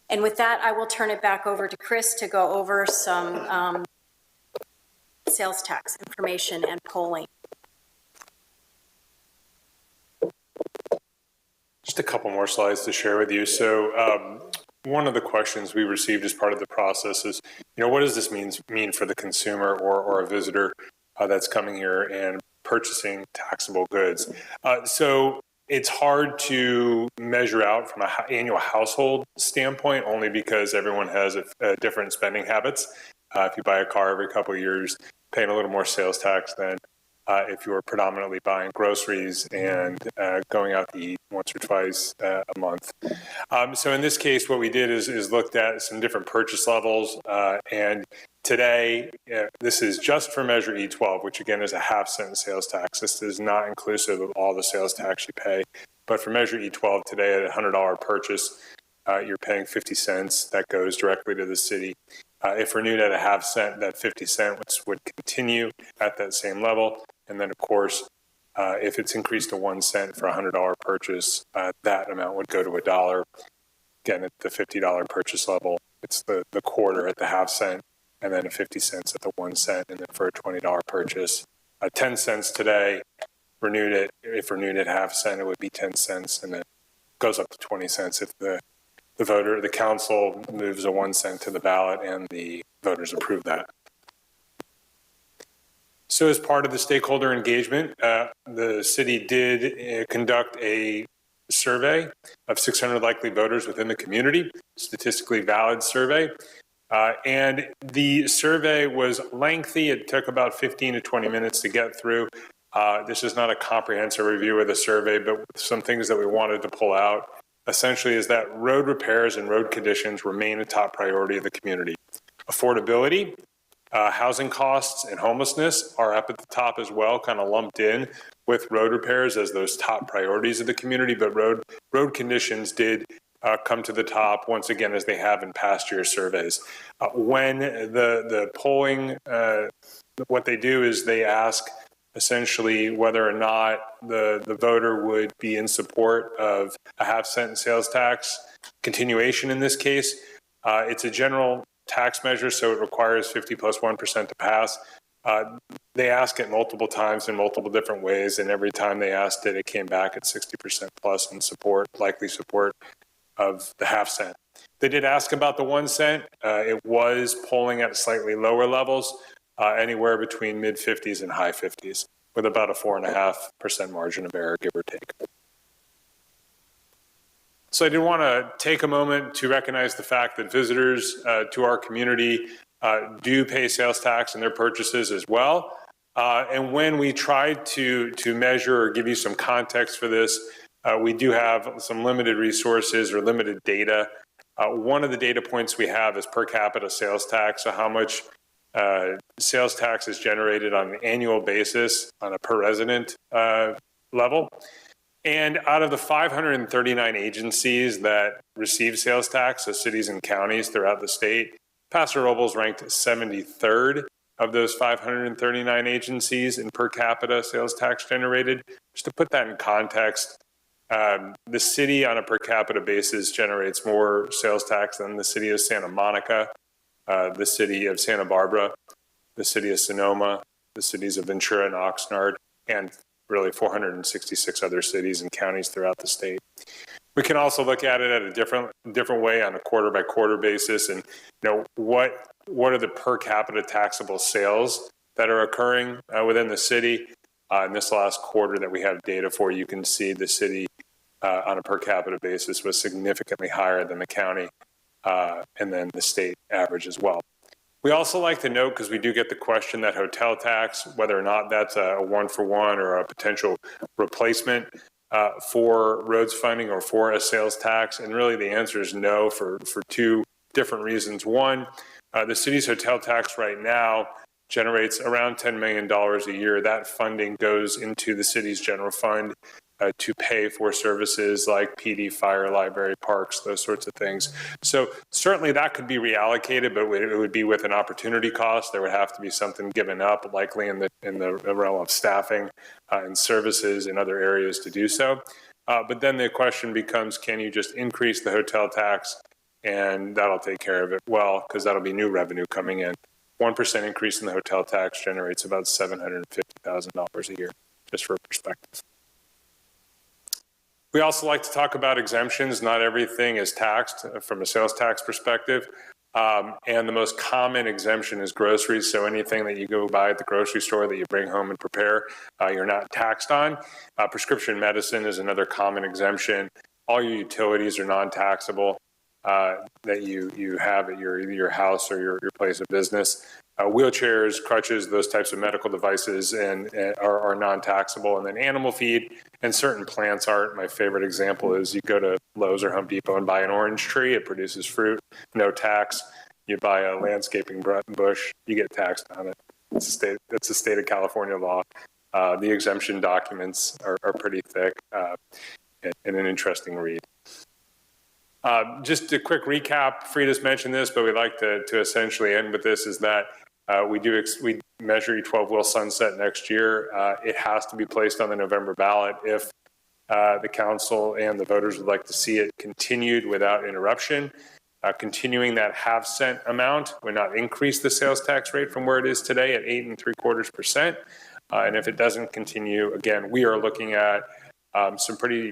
And with that, I will turn it back over to Chris to go over some sales tax information and polling. Just a couple more slides to share with you. So one of the questions we received as part of the process is, what does this mean for the consumer or a visitor that's coming here and purchasing taxable goods? So it's hard to measure out from an annual household standpoint, only because everyone has different spending habits. If you buy a car every couple of years, paying a little more sales tax than if you're predominantly buying groceries and going out to eat once or twice a month. So in this case, what we did is looked at some different purchase levels. And today, this is just for Measure E12, which again is a half-cent sales tax. This is not inclusive of all the sales tax you pay. But for Measure E12 today, at a $100 purchase, you're paying 50 cents. That goes directly to the city. If renewed at a half cent, that 50 cents would continue at that same level. And then, of course, if it's increased to 1 cent for a $100 purchase, that amount would go to $1. again, at the $50 purchase level, it's the quarter at the half cent, and then a 50 cents at the 1 cent, and then for a $20 purchase, 10 cents today. If renewed at half cent, it would be 10 cents, and then goes up to 20 cents if the council moves a 1 cent to the ballot and the voters approve that. So as part of the stakeholder engagement, the city did conduct a survey of 600 likely voters within the community, statistically valid survey. And the survey was lengthy. It took about 15 to 20 minutes to get through. This is not a comprehensive review of the survey, but some things that we wanted to pull out essentially is that road repairs and road conditions remain a top priority of the community. Affordability, housing costs, and homelessness are up at the top as well, kind of lumped in with road repairs as those top priorities of the community, but road conditions did come to the top once again, as they have in past year surveys. When the polling, what they do is they ask essentially whether or not the voter would be in support of a half-cent sales tax continuation in this case. It's a general tax measure, so it requires 50 plus 1% to pass. They ask it multiple times in multiple different ways, and every time they asked it, it came back at 60% plus in support, likely support of the half cent. They did ask about the 1 cent. It was polling at slightly lower levels, anywhere between mid 50s and high 50s, with about a 4.5% margin of error, give or take. So I did want to take a moment to recognize the fact that visitors to our community do pay sales tax in their purchases as well. And when we tried to measure or give you some context for this, we do have some limited resources or limited data. One of the data points we have is per capita sales tax, so how much sales tax is generated on an annual basis on a per resident level. And out of the 539 agencies that receive sales tax, so cities and counties throughout the state, Paso Robles ranked 73rd of those 539 agencies in per capita sales tax generated. Just to put that in context, the city on a per capita basis generates more sales tax than the city of Santa Monica, the city of Santa Barbara, the city of Sonoma, the cities of Ventura and Oxnard, and really 466 other cities and counties throughout the state. We can also look at it at a different way on a quarter by quarter basis, and what are the per capita taxable sales that are occurring within the city. In this last quarter that we have data for, you can see the city on a per capita basis was significantly higher than the county and then the state average as well. We also like to note, because we do get the question, that hotel tax, whether or not that's a one-for-one or a potential replacement for roads funding or for a sales tax, and really the answer is no for two different reasons. One, the city's hotel tax right now generates around $10 million a year. That funding goes into the city's general fund to pay for services like PD, fire, library, parks, those sorts of things. So certainly that could be reallocated, but it would be with an opportunity cost. There would have to be something given up, likely in the realm of staffing and services in other areas to do so. But then the question becomes, can you just increase the hotel tax and that'll take care of it? Well, because that'll be new revenue coming in. 1% increase in the hotel tax generates about $750,000 a year, just for perspective. We also like to talk about exemptions. Not everything is taxed from a sales tax perspective. And the most common exemption is groceries. So anything that you go buy at the grocery store that you bring home and prepare, you're not taxed on. Prescription medicine is another common exemption. All your utilities are non-taxable that you have at your house or your place of business. Wheelchairs, crutches, those types of medical devices are non-taxable. And then animal feed and certain plants aren't. My favorite example is you go to Lowe's or Home Depot and buy an orange tree. It produces fruit, no tax. You buy a landscaping bush, you get taxed on it. It's a state of California law. The exemption documents are pretty thick and an interesting read. Just a quick recap, Frida's mentioned this, but we'd like to essentially end with this, is that we measure E12 will sunset next year. It has to be placed on the November ballot if The council and the voters would like to see it continued without interruption. Continuing that half-cent amount would not increase the sales tax rate from where it is today at 8.75%. And if it doesn't continue, again, we are looking at some pretty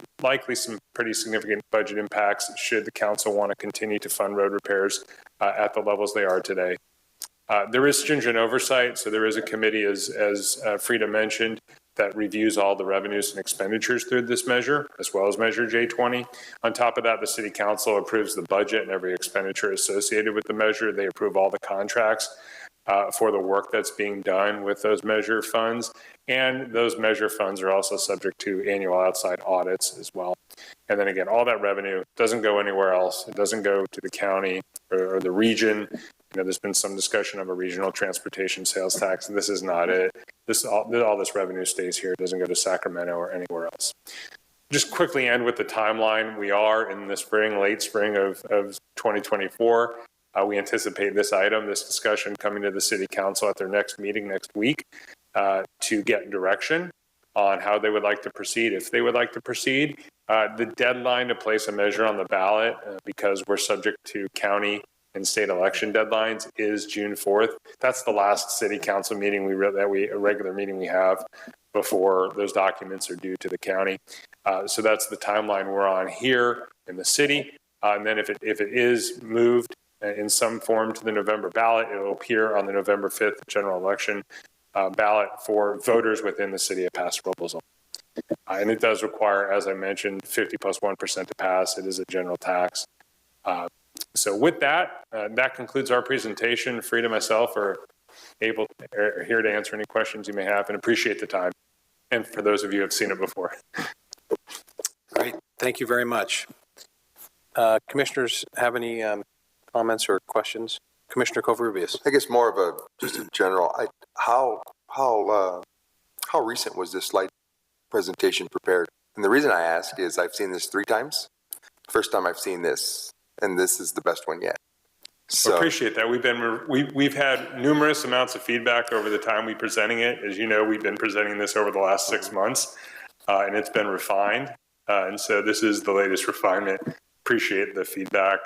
significant budget impacts should the council want to continue to fund road repairs at the levels they are today. There is stringent oversight, so there is a committee, as Frida mentioned, that reviews all the revenues and expenditures through this measure, as well as Measure J20. On top of that, the City Council approves the budget and every expenditure associated with the measure. They approve all the contracts for the work that's being done with those measure funds. And those measure funds are also subject to annual outside audits as well. And then again, all that revenue doesn't go anywhere else. It doesn't go to the county or the region. You know, there's been some discussion of a regional transportation sales tax. This is not it. All this revenue stays here. It doesn't go to Sacramento or anywhere else. Just quickly end with the timeline. We are in the spring, late spring of 2024. We anticipate this discussion coming to the City Council at their next meeting next week to get direction on how they would like to proceed. If they would like to proceed, the deadline to place a measure on the ballot, because we're subject to county and state election deadlines, is June 4th. That's the last City Council meeting a regular meeting we have before those documents are due to the county. So that's the timeline we're on here in the city. And then if it is moved in some form to the November ballot, it will appear on the November 5th general election ballot for voters within the city of Paso Robles. And it does require, as I mentioned, 50 plus 1% to pass. It is a general tax. So with that, that concludes our presentation. Frida and myself are here to answer any questions you may have, and appreciate the time. And for those of you who have seen it before. Great. Thank you very much. Commissioners have any comments or questions? Commissioner Covarrubias. I guess more of just a general, how recent was this slide presentation prepared? And the reason I ask is I've seen this 3 times. First time I've seen this, and this is the best one yet. So appreciate that. We've had numerous amounts of feedback over the time we're presenting it. As you know, we've been presenting this over the last 6 months, and it's been refined. And so this is the latest refinement. Appreciate the feedback.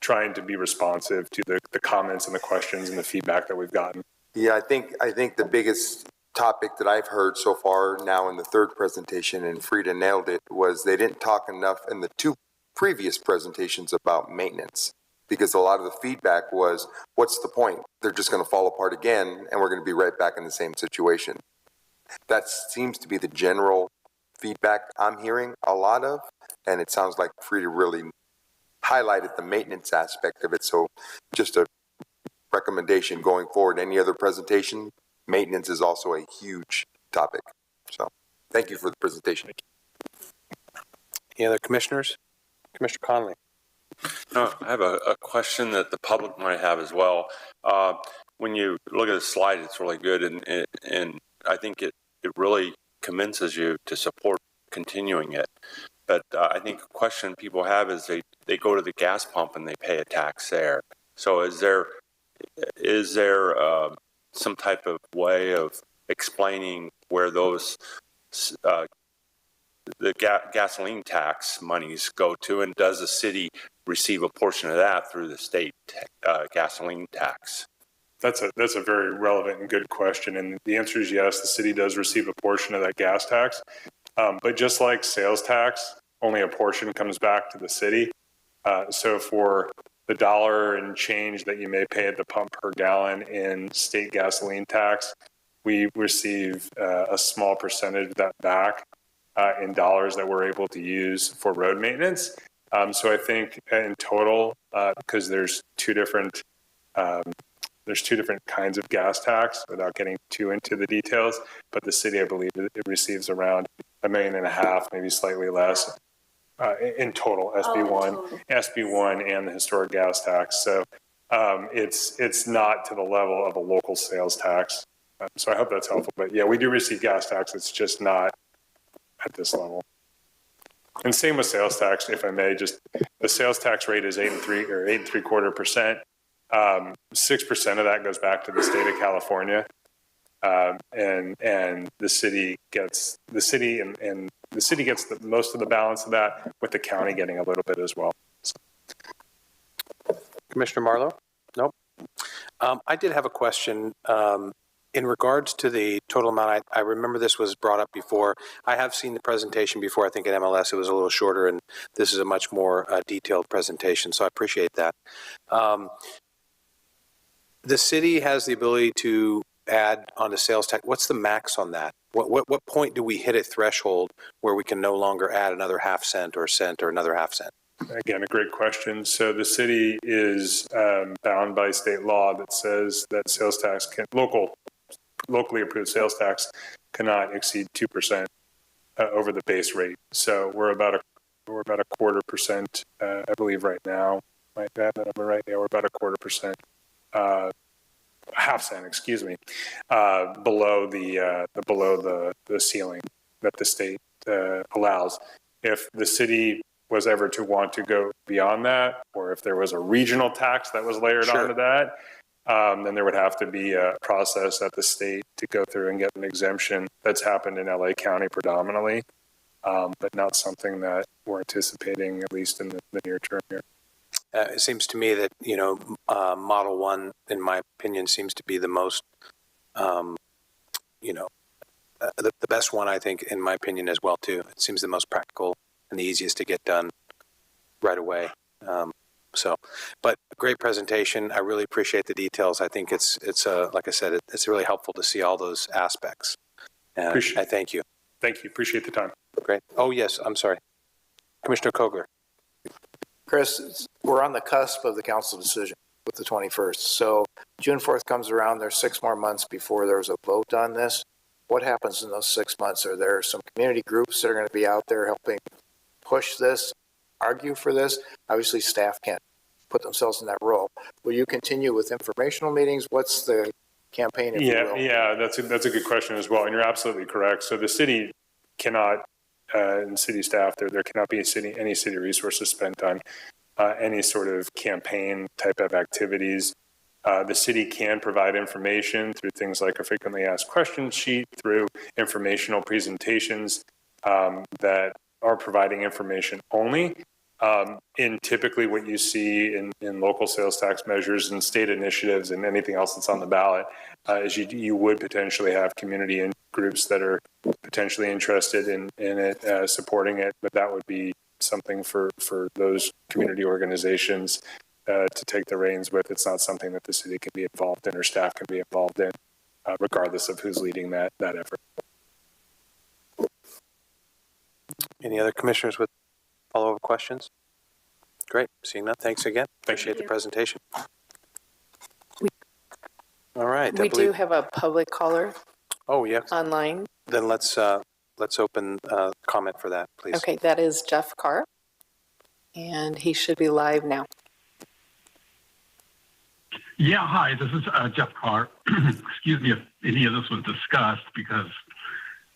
Trying to be responsive to the comments and the questions and the feedback that we've gotten. Yeah, I think the biggest topic that I've heard so far now in the 3rd presentation, and Frida nailed it, was they didn't talk enough in the 2 previous presentations about maintenance, because a lot of the feedback was, what's the point? They're just going to fall apart again, and we're going to be right back in the same situation. That seems to be the general feedback I'm hearing a lot of, and it sounds like Frida really highlighted the maintenance aspect of it. So just a recommendation going forward, any other presentation, maintenance is also a huge topic. So thank you for the presentation. Any other commissioners? Commissioner Conley. I have a question that the public might have as well. When you look at the slide, it's really good, and I think it really convinces you to support continuing it. But I think a question people have is they go to the gas pump and they pay a tax there. So is there some type of way of explaining where those the gasoline tax monies go to, and does the city receive a portion of that through the state gasoline tax? That's a very relevant and good question, and the answer is yes. The city does receive a portion of that gas tax, but just like sales tax, only a portion comes back to the city. So for the $1 and change that you may pay at the pump per gallon in state gasoline tax, we receive a small percentage of that back in dollars that we're able to use for road maintenance. So I think in total, because there's two different kinds of gas tax, without getting too into the details, but the city, I believe, it receives around $1.5 million, maybe slightly less, in total, SB1 and the historic gas tax. So it's not to the level of a local sales tax. So I hope that's helpful. But yeah, we do receive gas tax. It's just not at this level. And same with sales tax, if I may. Just the sales tax rate is 8.75%. 6% of that goes back to the state of California, and the city and the city gets most of the balance of that, with the county getting a little bit as well. So. Commissioner Marlowe? Nope. I did have a question. In regards to the total amount, I remember this was brought up before. I have seen the presentation before. I think at MLS it was a little shorter, and this is a much more detailed presentation, so I appreciate that. The city has the ability to add on to sales tax. What's the max on that? What point do we hit a threshold where we can no longer add another half cent or another half cent? Again, a great question. So the city is bound by state law that says that sales tax locally approved sales tax cannot exceed 2% over the base rate. So we're about a 0.25%, I believe, right now. Might have that number right? Yeah, we're about a 0.25%, half cent, excuse me, below the ceiling that the state allows. If the city was ever to want to go beyond that, or if there was a regional tax that was layered onto that, then there would have to be a process at the state to go through and get an exemption. That's happened in LA County predominantly, but not something that we're anticipating, at least in the near term here. It seems to me that, Model 1, in my opinion, seems to be the most, the best one, I think, in my opinion, as well, too. It seems the most practical and the easiest to get done right away. But great presentation. I really appreciate the details. I think it's like I said, it's really helpful to see all those aspects. I thank you. Thank you. Appreciate the time. Great. Oh, yes. I'm sorry. Commissioner Kogler. Chris, we're on the cusp of the council decision with the 21st. So June 4th comes around. There's 6 more months before there's a vote on this. What happens in those 6 months? Are there some community groups that are going to be out there helping push this, argue for this? Obviously, staff can't put themselves in that role. Will you continue with informational meetings? What's the campaign, if you will? Yeah, that's a good question as well, and you're absolutely correct. So the city cannot, and city staff, there cannot be any city resources spent on any sort of campaign type of activities. The city can provide information through things like a frequently asked questions sheet, through informational presentations that are providing information only. In typically what you see in local sales tax measures and state initiatives and anything else that's on the ballot is you would potentially have community groups that are potentially interested in it, supporting it, but that would be something for those community organizations to take the reins with. It's not something that the city can be involved in or staff can be involved in, regardless of who's leading that effort. Any other commissioners with follow-up questions? Great. Seeing none, thanks again. Appreciate the presentation. All right. We do have a public caller. Oh, yes. Online. Then let's open comment for that, please. Okay, that is Jeff Carr, and he should be live now. Yeah, hi, this is Jeff Carr. Excuse me if any of this was discussed, because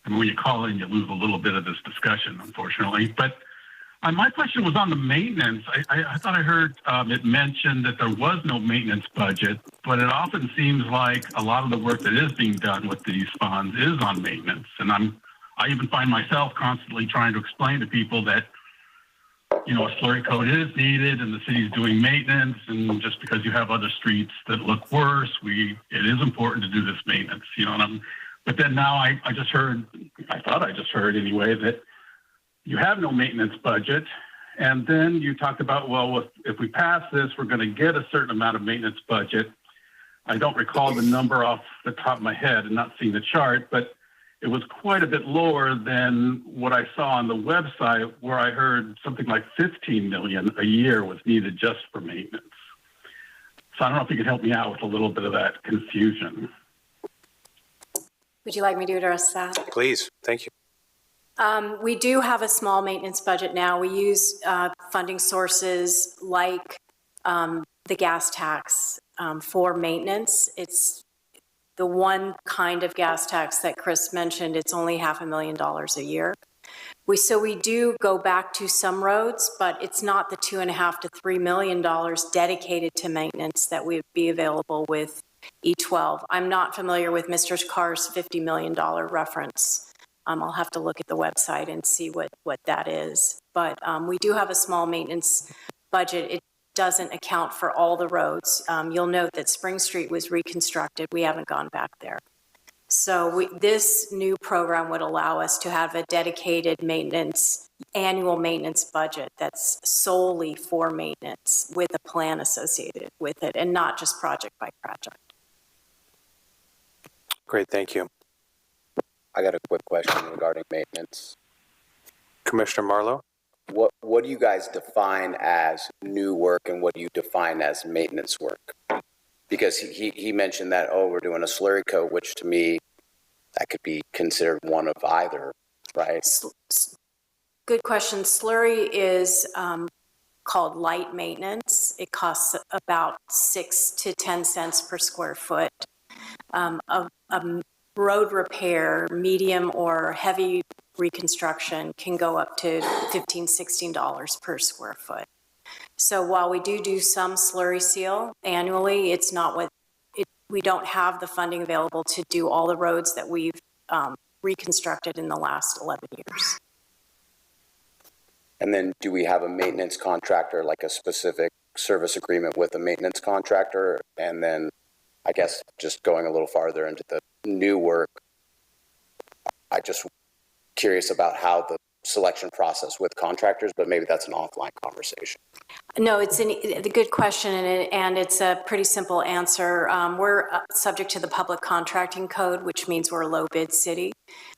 when you call in, you lose a little bit of this discussion, unfortunately. But my question was on the maintenance. I thought I heard it mentioned that there was no maintenance budget, but it often seems like a lot of the work that is being done with these funds is on maintenance. And I even find myself constantly trying to explain to people that, a slurry code is needed and the city's doing maintenance, and just because you have other streets that look worse, it is important to do this maintenance, but then now I thought I just heard anyway, that you have no maintenance budget. And then you talked about, well, if we pass this, we're going to get a certain amount of maintenance budget. I don't recall the number off the top of my head and not seeing the chart, but it was quite a bit lower than what I saw on the website, where I heard something like $15 million a year was needed just for maintenance. So I don't know if you could help me out with a little bit of that confusion. Would you like me to address that? Please, thank you. We do have a small maintenance budget now. We use funding sources like the gas tax for maintenance. It's the one kind of gas tax that Chris mentioned. It's only $500,000 a year. So we do go back to some roads, but it's not the $2.5 to $3 million dedicated to maintenance that would be available with E12. I'm not familiar with Mr. Carr's $50 million reference I'll have to look at the website and see what that is. But we do have a small maintenance budget. It doesn't account for all the roads. You'll note that Spring Street was reconstructed. We haven't gone back there. So this new program would allow us to have a dedicated annual maintenance budget that's solely for maintenance with a plan associated with it and not just project by project. Great, thank you. I got a quick question regarding maintenance. Commissioner Marlowe? What do you guys define as new work and what do you define as maintenance work? Because he mentioned that, oh, we're doing a slurry coat, which to me, that could be considered one of either, right? Good question. Slurry is called light maintenance. It costs about 6 to 10 cents per square foot. A road repair, medium or heavy reconstruction can go up to $15, $16 per square foot. So while we do some slurry seal annually, it's not we don't have the funding available to do all the roads that we've reconstructed in the last 11 years. And then do we have a maintenance contractor, like a specific service agreement with a maintenance contractor? And then I guess just going a little farther into the new work, I just curious about how the selection process with contractors, but maybe that's an offline conversation. No, it's a good question, and it's a pretty simple answer. We're subject to the public contracting code, which means we're a low bid city.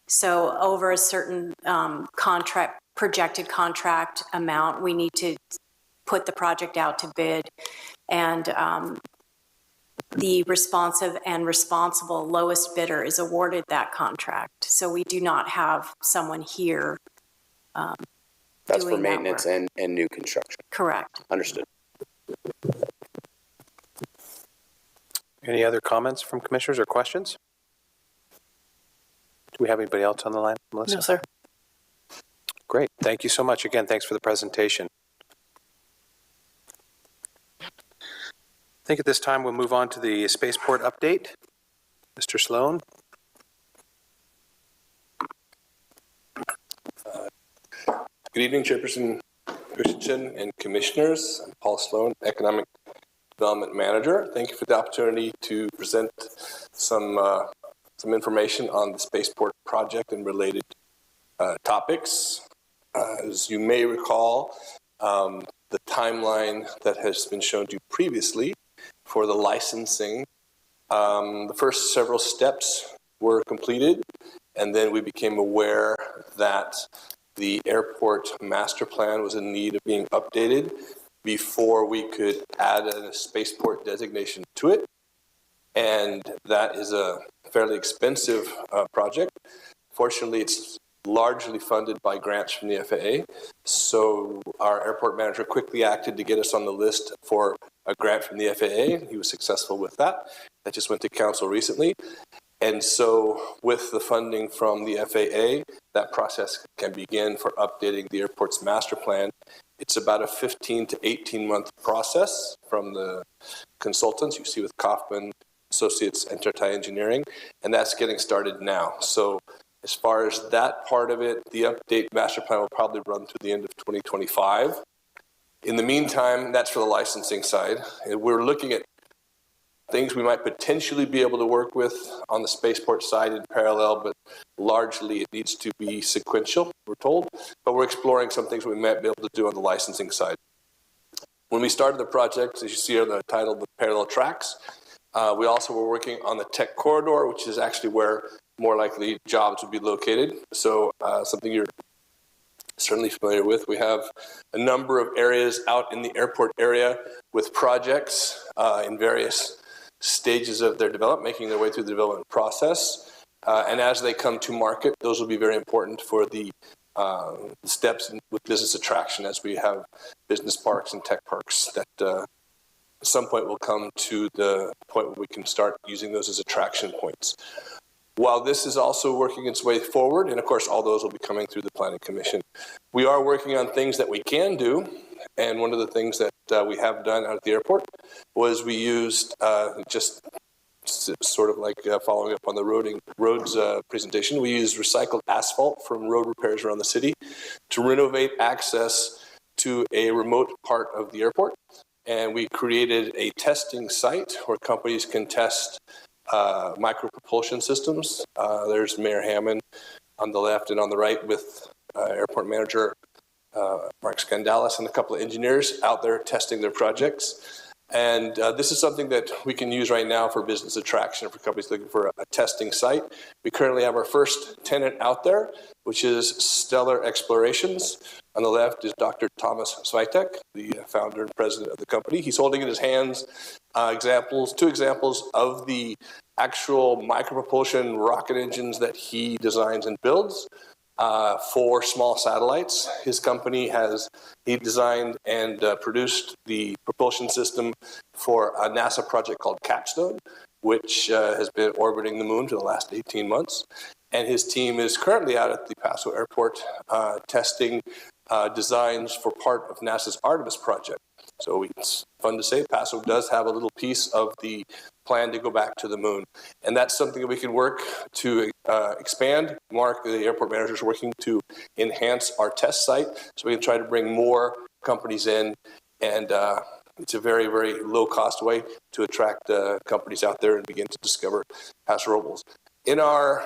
So over a certain projected contract amount, we need to put the project out to bid, and the responsive and responsible lowest bidder is awarded that contract. So we do not have someone here that's for maintenance and new construction. Correct. Understood. Any other comments from commissioners or questions? Do we have anybody else on the line, Melissa? No, sir. Great. Thank you so much. Again, thanks for the presentation. I think at this time we'll move on to the spaceport update. Mr. Sloan. Good evening, Chairperson Christensen and Commissioners. I'm Paul Sloan, Economic Development Manager. Thank you for the opportunity to present some information on the spaceport project and related topics. As you may recall, the timeline that has been shown to you previously for the licensing, the first several steps were completed, and then we became aware that the airport master plan was in need of being updated before we could add a spaceport designation to it. And that is a fairly expensive project. Fortunately, it's largely funded by grants from the FAA. So our airport manager quickly acted to get us on the list for a grant from the FAA. He was successful with that. That just went to council recently. And so with the funding from the FAA, that process can begin for updating the airport's master plan. It's about a 15 to 18 month process from the consultants you see with Kaufman Associates Enterprise Engineering, and that's getting started now. So as far as that part of it, the update master plan will probably run through the end of 2025. In the meantime, that's for the licensing side. And we're looking at things we might potentially be able to work with on the spaceport side in parallel, but largely it needs to be sequential, we're told. But we're exploring some things we might be able to do on the licensing side. When we started the project, as you see on the title, the parallel tracks, we also were working on the tech corridor, which is actually where more likely jobs would be located. So something you're certainly familiar with. We have a number of areas out in the airport area with projects in various stages of their development, making their way through the development process. And as they come to market, those will be very important for the steps with business attraction as we have business parks and tech parks that at some point will come to the point where we can start using those as attraction points. While this is also working its way forward, and of course all those will be coming through the Planning Commission, we are working on things that we can do. And one of the things that we have done out at the airport was we used just sort of like following up on the roads presentation, we use recycled asphalt from road repairs around the city to renovate access to a remote part of the airport. And we created a testing site where companies can test micropropulsion systems. There's Mayor Hammond on the left, and on the right with airport manager Mark Skandalis and a couple of engineers out there testing their projects. And this is something that we can use right now for business attraction for companies looking for a testing site. We currently have our first tenant out there, which is Stellar Explorations. On the left is Dr. Thomas Switek, the founder and president of the company. He's holding in his hands two examples of the actual micropropulsion rocket engines that he designs and builds for small satellites. His company he designed and produced the propulsion system for a NASA project called Capstone, which has been orbiting the moon for the last 18 months. And his team is currently out at the Paso Airport testing designs for part of NASA's Artemis project. So it's fun to say Paso does have a little piece of the plan to go back to the moon. And that's something that we can work to expand. Mark, the airport manager, is working to enhance our test site so we can try to bring more companies in. And it's a very, very low cost way to attract companies out there and begin to discover Paso Robles. In our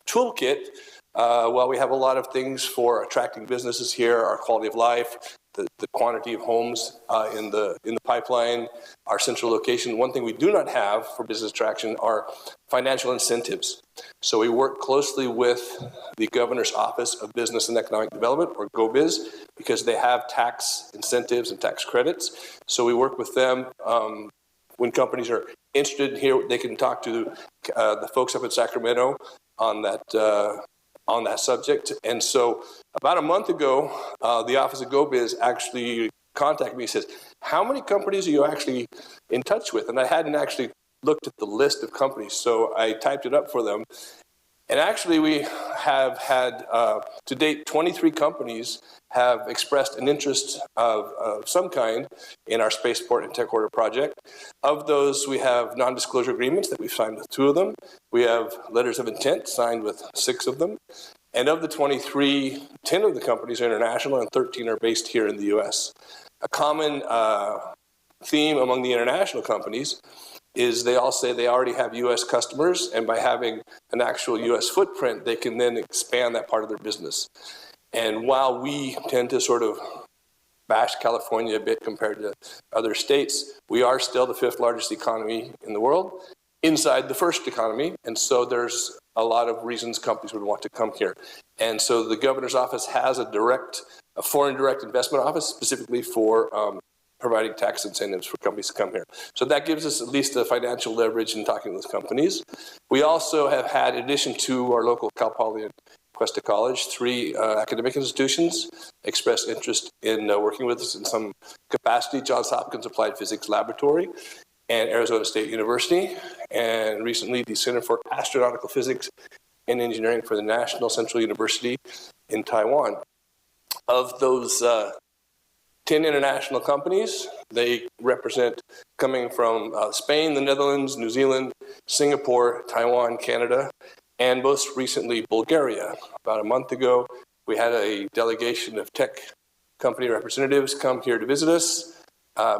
toolkit, while we have a lot of things for attracting businesses here, our quality of life, the quantity of homes in the pipeline, our central location. One thing we do not have for business attraction are financial incentives. So we work closely with the Governor's Office of Business and Economic Development, or GoBiz, because they have tax incentives and tax credits. So we work with them. When companies are interested here, they can talk to the folks up in Sacramento on that subject. And so about a month ago, the Office of GoBiz actually contacted me and says, how many companies are you actually in touch with? And I hadn't actually looked at the list of companies, so I typed it up for them. And actually we have had, to date, 23 companies have expressed an interest of some kind in our Spaceport and Tech Corridor project. Of those, we have non-disclosure agreements that we've signed with 2 of them. We have letters of intent signed with 6 of them. And of the 23, 10 of the companies are international and 13 are based here in the U.S. A common theme among the international companies is they all say they already have U.S. customers, and by having an actual U.S. footprint, they can then expand that part of their business. And while we tend to sort of bash California a bit compared to other states, we are still the 5th largest economy in the world inside the 1st economy. And so there's a lot of reasons companies would want to come here. And so the governor's office has a foreign direct investment office specifically for providing tax incentives for companies to come here. So that gives us at least a financial leverage in talking with companies. We also have had, in addition to our local Cal Poly and Cuesta College, 3 academic institutions expressed interest in working with us in some capacity. Johns Hopkins Applied Physics Laboratory and Arizona State University, and recently the Center for Astronautical Physics and Engineering for the National Central University in Taiwan. Of those 10 international companies, they represent coming from Spain, the Netherlands, New Zealand, Singapore, Taiwan, Canada, and most recently Bulgaria. About a month ago, we had a delegation of tech company representatives come here to visit us,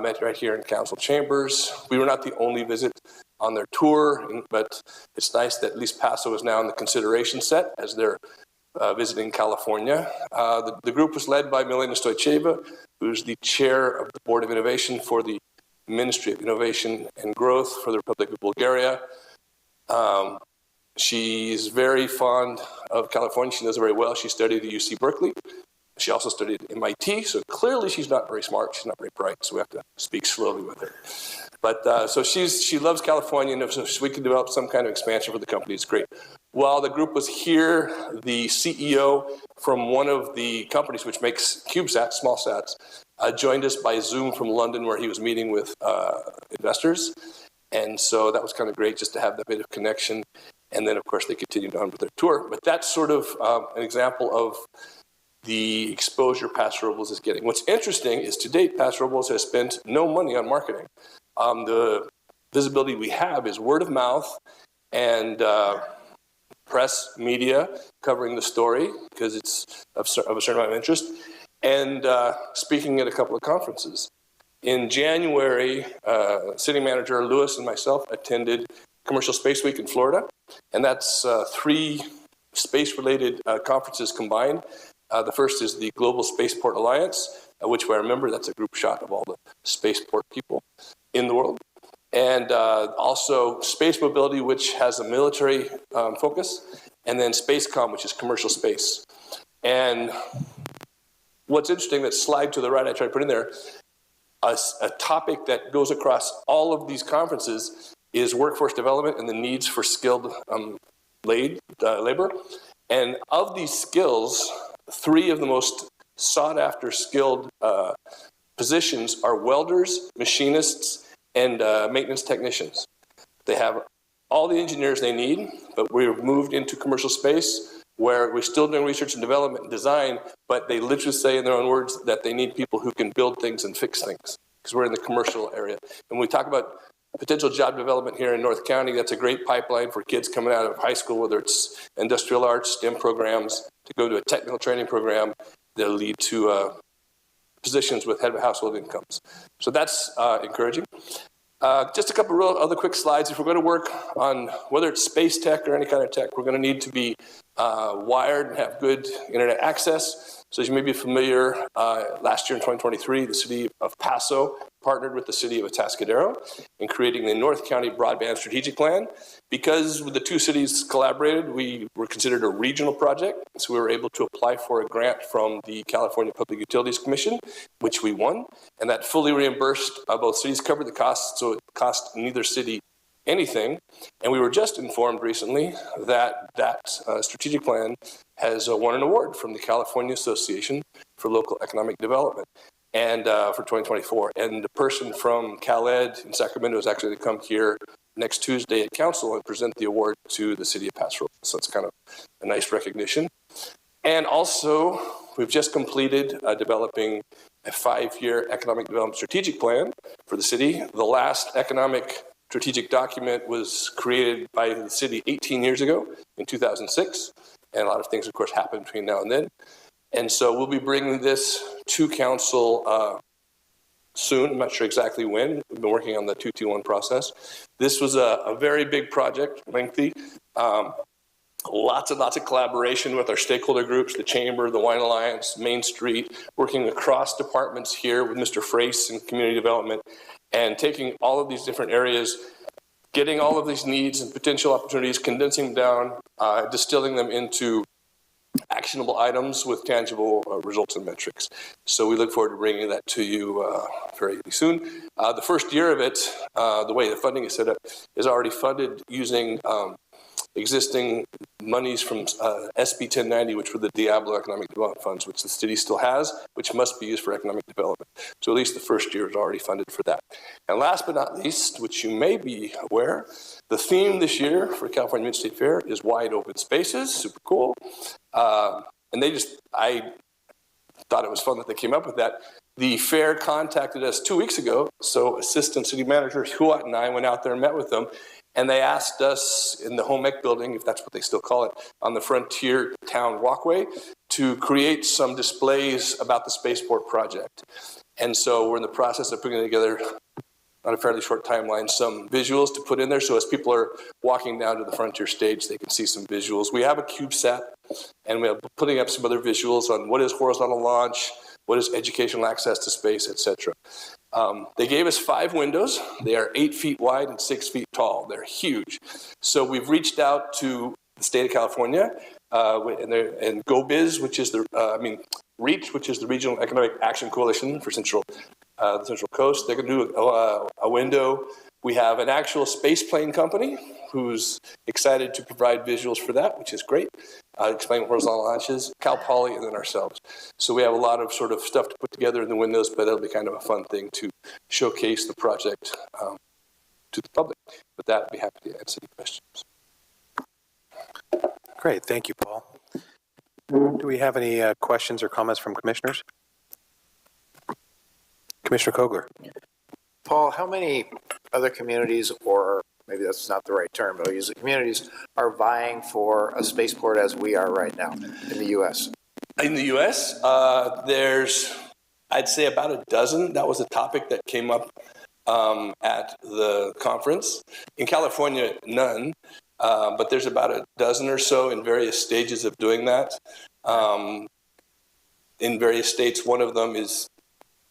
met right here in council chambers. We were not the only visit on their tour, but it's nice that at least Paso is now in the consideration set as they're visiting California. The group was led by Milena Stoicheva, who's the chair of the Board of Innovation for the Ministry of Innovation and Growth for the Republic of Bulgaria. She's very fond of California. She knows it very well. She studied at UC Berkeley. She also studied at MIT, so clearly she's not very smart. She's not very bright, so we have to speak slowly with her. But so she loves California, and if we can develop some kind of expansion for the company, it's great. While the group was here, the CEO from one of the companies which makes CubeSats, small sats, joined us by Zoom from London, where he was meeting with investors. And so that was kind of great just to have that bit of connection. And then, of course, they continued on with their tour. But that's sort of an example of the exposure Paso Robles is getting. What's interesting is to date, Paso Robles has spent no money on marketing. The visibility we have is word of mouth and press, media covering the story because it's of a certain amount of interest, and speaking at a couple of conferences. In January, City Manager Lewis and myself attended Commercial Space Week in Florida, and that's 3 space-related conferences combined. The first is the Global Spaceport Alliance, which I remember that's a group shot of all the spaceport people in the world. And also Space Mobility, which has a military focus, and then SpaceCom, which is commercial space. And what's interesting, that slide to the right I tried to put in there, a topic that goes across all of these conferences is workforce development and the needs for skilled labor. And of these skills, 3 of the most sought after skilled positions are welders, machinists, and maintenance technicians. They have all the engineers they need, but we've moved into commercial space where we're still doing research and development and design, but they literally say in their own words that they need people who can build things and fix things, because we're in the commercial area. And when we talk about potential job development here in North County, that's a great pipeline for kids coming out of high school, whether it's industrial arts, STEM programs, to go to a technical training program that'll lead to positions with head of household incomes. So that's encouraging. Just a couple real other quick slides. If we're going to work on whether it's space tech or any kind of tech, we're going to need to be wired and have good internet access. So as you may be familiar, last year in 2023, the city of Paso partnered with the city of Atascadero in creating the North County Broadband Strategic Plan. Because the 2 cities collaborated, we were considered a regional project. So we were able to apply for a grant from the California Public Utilities Commission, which we won. And that fully reimbursed, both cities covered the costs, so it cost neither city anything. And we were just informed recently that strategic plan has won an award from the California Association for Local Economic Development and for 2024. And the person from CalEd in Sacramento is actually going to come here next Tuesday at council and present the award to the city of Paso Robles. So it's kind of a nice recognition. And also, we've just completed developing a 5-year economic development strategic plan for the city. The last economic strategic document was created by the city 18 years ago in 2006. And a lot of things, of course, happen between now and then. And so we'll be bringing this to council soon. I'm not sure exactly when. We've been working on the 221 process. This was a very big project, lengthy. Lots and lots of collaboration with our stakeholder groups, the Chamber, the Wine Alliance, Main Street, working across departments here with Mr. Frace in community development, and taking all of these different areas, getting all of these needs and potential opportunities, condensing them down, distilling them into actionable items with tangible results and metrics. So we look forward to bringing that to you very soon. The first year of it, the way the funding is set up, is already funded using existing monies from SB 1090, which were the Diablo Economic Development Funds, which the city still has, which must be used for economic development. So at least the first year is already funded for that. And last but not least, which you may be aware, the theme this year for California Mid-State Fair is wide open spaces, super cool. And I thought it was fun that they came up with that. The fair contacted us 2 weeks ago, so Assistant City Manager Huat and I went out there and met with them, and they asked us in the Home Ec building, if that's what they still call it, on the Frontier Town Walkway, to create some displays about the spaceport project. And so we're in the process of putting together, on a fairly short timeline, some visuals to put in there, so as people are walking down to the Frontier stage, they can see some visuals. We have a CubeSat, and we're putting up some other visuals on what is horizontal launch, what is educational access to space, etc. They gave us 5 windows. They are 8 feet wide and 6 feet tall. They're huge. So we've reached out to the state of California and GoBiz, which is REACH, which is the Regional Economic Action Coalition for the Central Coast. They're going to do a window. We have an actual space plane company who's excited to provide visuals for that, which is great. Explain horizontal launches, Cal Poly, and then ourselves. So we have a lot of sort of stuff to put together in the windows, but it'll be kind of a fun thing to showcase the project to the public. With that, I'd be happy to answer any questions. Great, thank you, Paul. Do we have any questions or comments from commissioners? Commissioner Kogler. Paul, how many other communities, or maybe that's not the right term, but I'll use it, communities are vying for a spaceport as we are right now in the U.S.? In the U.S., there's, I'd say, about a dozen. That was a topic that came up at the conference. In California, none, but there's about a dozen or so in various stages of doing that. In various states, one of them is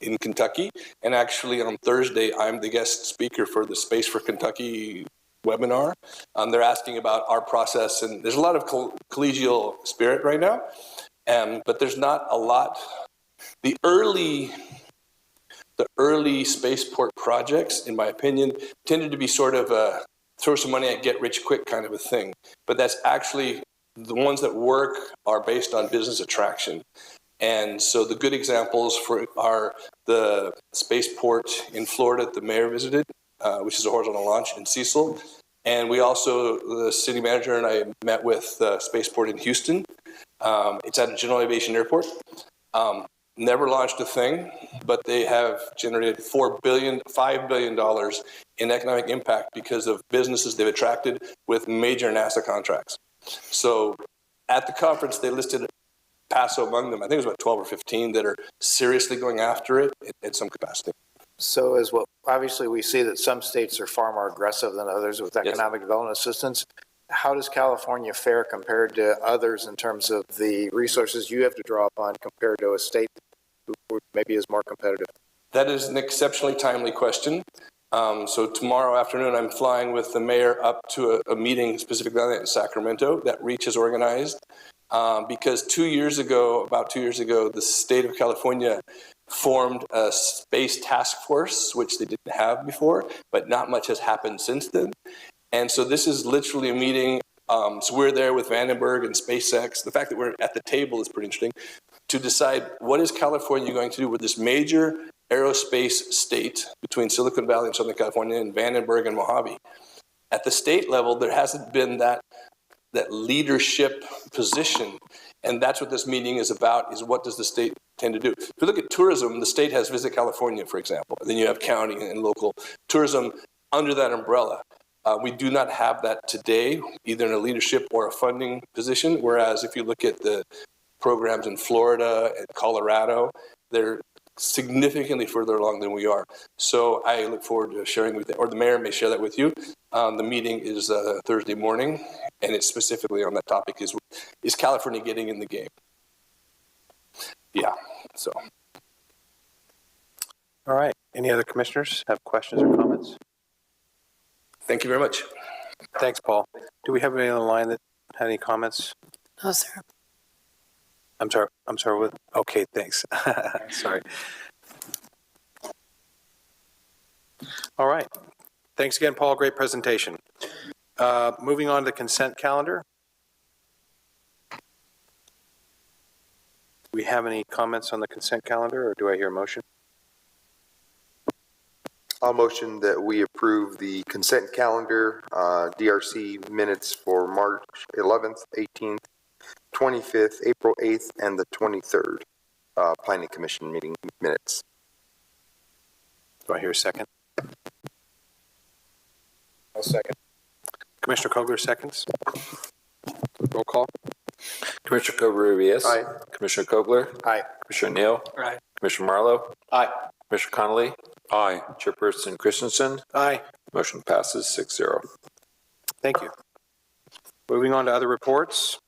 in Kentucky, and actually on Thursday, I'm the guest speaker for the Space for Kentucky webinar. They're asking about our process, and there's a lot of collegial spirit right now, but there's not a lot. The early spaceport projects, in my opinion, tended to be sort of a throw some money at get rich quick kind of a thing. But that's actually, the ones that work are based on business attraction. And so the good examples are the spaceport in Florida that the mayor visited, which is a horizontal launch in Cecil. And we also, the city manager and I met with the spaceport in Houston. It's at a general aviation airport. Never launched a thing, but they have generated $5 billion in economic impact because of businesses they've attracted with major NASA contracts. So at the conference, they listed Paso among them. I think it was about 12 or 15 that are seriously going after it at some capacity. So as well, obviously we see that some states are far more aggressive than others with economic development assistance. How does California fare compared to others in terms of the resources you have to draw upon compared to a state who maybe is more competitive? That is an exceptionally timely question. So tomorrow afternoon, I'm flying with the mayor up to a meeting specifically on that in Sacramento that REACH has organized. Because about 2 years ago, the state of California formed a space task force, which they didn't have before, but not much has happened since then. And so this is literally a meeting. So we're there with Vandenberg and SpaceX. The fact that we're at the table is pretty interesting to decide what is California going to do with this major aerospace state between Silicon Valley and Southern California and Vandenberg and Mojave. At the state level, there hasn't been that leadership position. And that's what this meeting is about, is what does the state tend to do? If you look at tourism, the state has Visit California, for example. And then you have county and local tourism under that umbrella. We do not have that today, either in a leadership or a funding position, whereas if you look at the programs in Florida and Colorado, they're significantly further along than we are. So I look forward to sharing with you, or the mayor may share that with you. The meeting is Thursday morning, and it's specifically on that topic, is California getting in the game? Yeah, so. All right. Any other commissioners have questions or comments? Thank you very much. Thanks, Paul. Do we have any on the line that had any comments? No, sir. I'm sorry. Okay, thanks. Sorry. All right. Thanks again, Paul. Great presentation. Moving on to the consent calendar. Do we have any comments on the consent calendar, or do I hear a motion? I'll motion that we approve the consent calendar, DRC minutes for March 11th, 18th, 25th, April 8th, and the 23rd, Planning Commission meeting minutes. Do I hear a second? I'll second. Commissioner Kogler seconds. Roll call. Commissioner Covarrubias. Aye. Commissioner Kogler. Aye. Commissioner Neal. Aye. Commissioner Marlowe. Aye. Commissioner Connolly. Aye. Chairperson Christensen. Aye. Motion passes 6-0. Thank you. Moving on to other reports.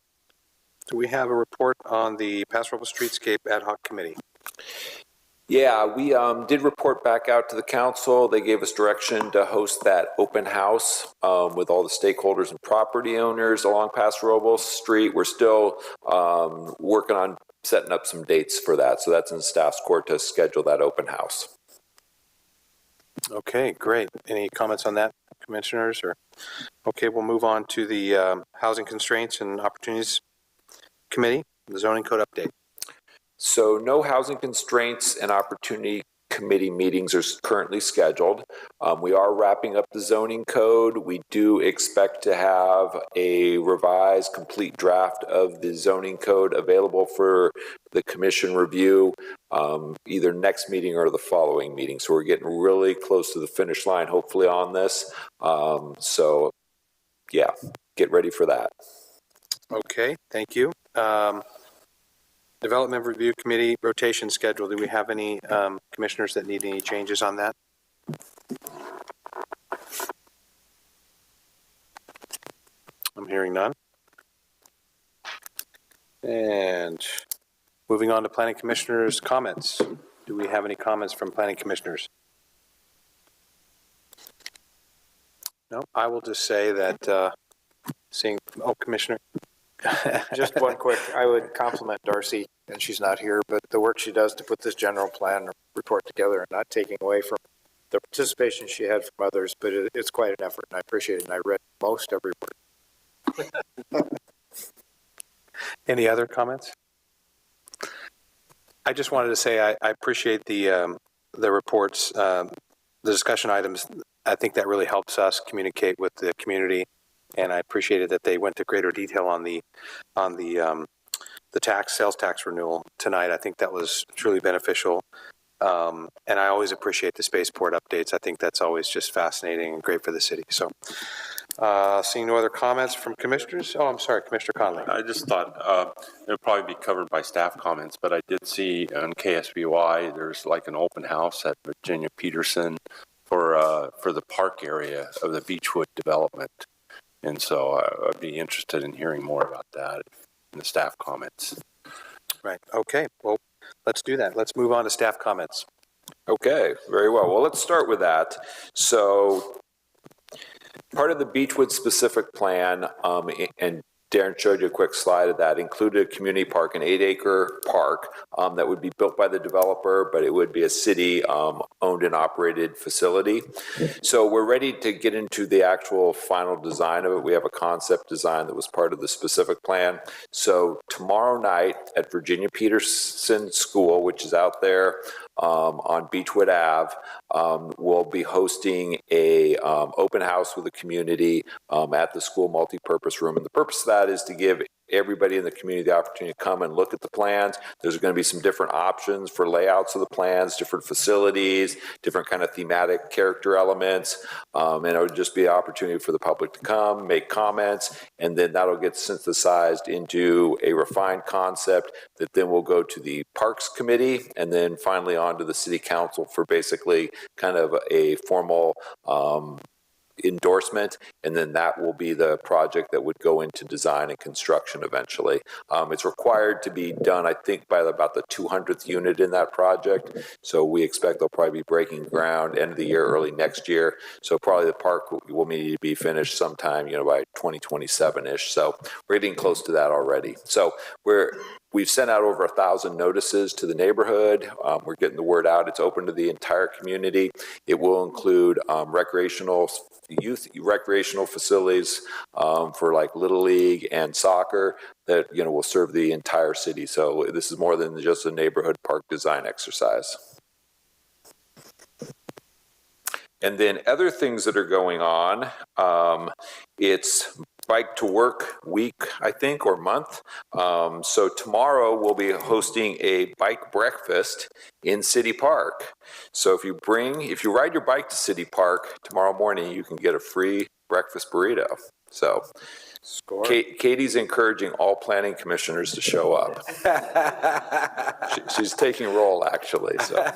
Do we have a report on the Paso Robles Streetscape Ad Hoc Committee? Yeah, we did report back out to the council. They gave us direction to host that open house with all the stakeholders and property owners along Paso Robles Street. We're still working on setting up some dates for that. So that's in staff's court to schedule that open house. Okay, great. Any comments on that, commissioners? Or okay, we'll move on to the Housing Constraints and Opportunities Committee, the zoning code update. So no housing constraints and opportunity committee meetings are currently scheduled. We are wrapping up the zoning code. We do expect to have a revised complete draft of the zoning code available for the commission review either next meeting or the following meeting. So we're getting really close to the finish line, hopefully, on this. So yeah, get ready for that. Okay, thank you. Development Review Committee rotation schedule. Do we have any commissioners that need any changes on that? I'm hearing none. And moving on to planning commissioners' comments. Do we have any comments from planning commissioners? No, I will just say that Commissioner. Just one quick, I would compliment Darcy, and she's not here, but the work she does to put this general plan report together, and not taking away from the participation she had from others, but it's quite an effort, and I appreciate it, and I read most every word. Any other comments? I just wanted to say I appreciate the reports, the discussion items. I think that really helps us communicate with the community, and I appreciated that they went to greater detail on the sales tax renewal tonight. I think that was truly beneficial, and I always appreciate the spaceport updates. I think that's always just fascinating and great for the city. So, seeing no other comments from commissioners. Oh, I'm sorry, Commissioner Conley. I just thought it would probably be covered by staff comments, but I did see on KSBY there's like an open house at Virginia Peterson for the park area of the Beechwood development. And so I'd be interested in hearing more about that in the staff comments. Right. Okay. Well, let's do that. Let's move on to staff comments. Okay. Very well. Well, let's start with that. So part of the Beechwood specific plan, and Darren showed you a quick slide of that, included a community park, an 8-acre park that would be built by the developer, but it would be a city owned and operated facility. So we're ready to get into the actual final design of it. We have a concept design that was part of the specific plan. So tomorrow night at Virginia Peterson School, which is out there on Beechwood Ave, we'll be hosting a open house with the community at the school multipurpose room. And the purpose of that is to give everybody in the community the opportunity to come and look at the plans. There's going to be some different options for layouts of the plans, different facilities, different kind of thematic character elements. And it would just be an opportunity for the public to come, make comments, and then that'll get synthesized into a refined concept that then will go to the Parks Committee and then finally on to the City Council for basically kind of a formal endorsement, and then that will be the project that would go into design and construction eventually. It's required to be done, I think, by about the 200th unit in that project. So we expect they'll probably be breaking ground end of the year, early next year. So probably the park will need to be finished sometime, by 2027-ish. So we're getting close to that already. So we've sent out over 1,000 notices to the neighborhood. We're getting the word out. It's open to the entire community. It will include youth recreational facilities for like Little League and soccer that, will serve the entire city. So this is more than just a neighborhood park design exercise. And then other things that are going on, it's Bike to Work week, I think, or month. So tomorrow we'll be hosting a bike breakfast in City Park. So if you ride your bike to City Park tomorrow morning, you can get a free breakfast burrito. So Katie's encouraging all planning commissioners to show up. She's taking roll, actually. So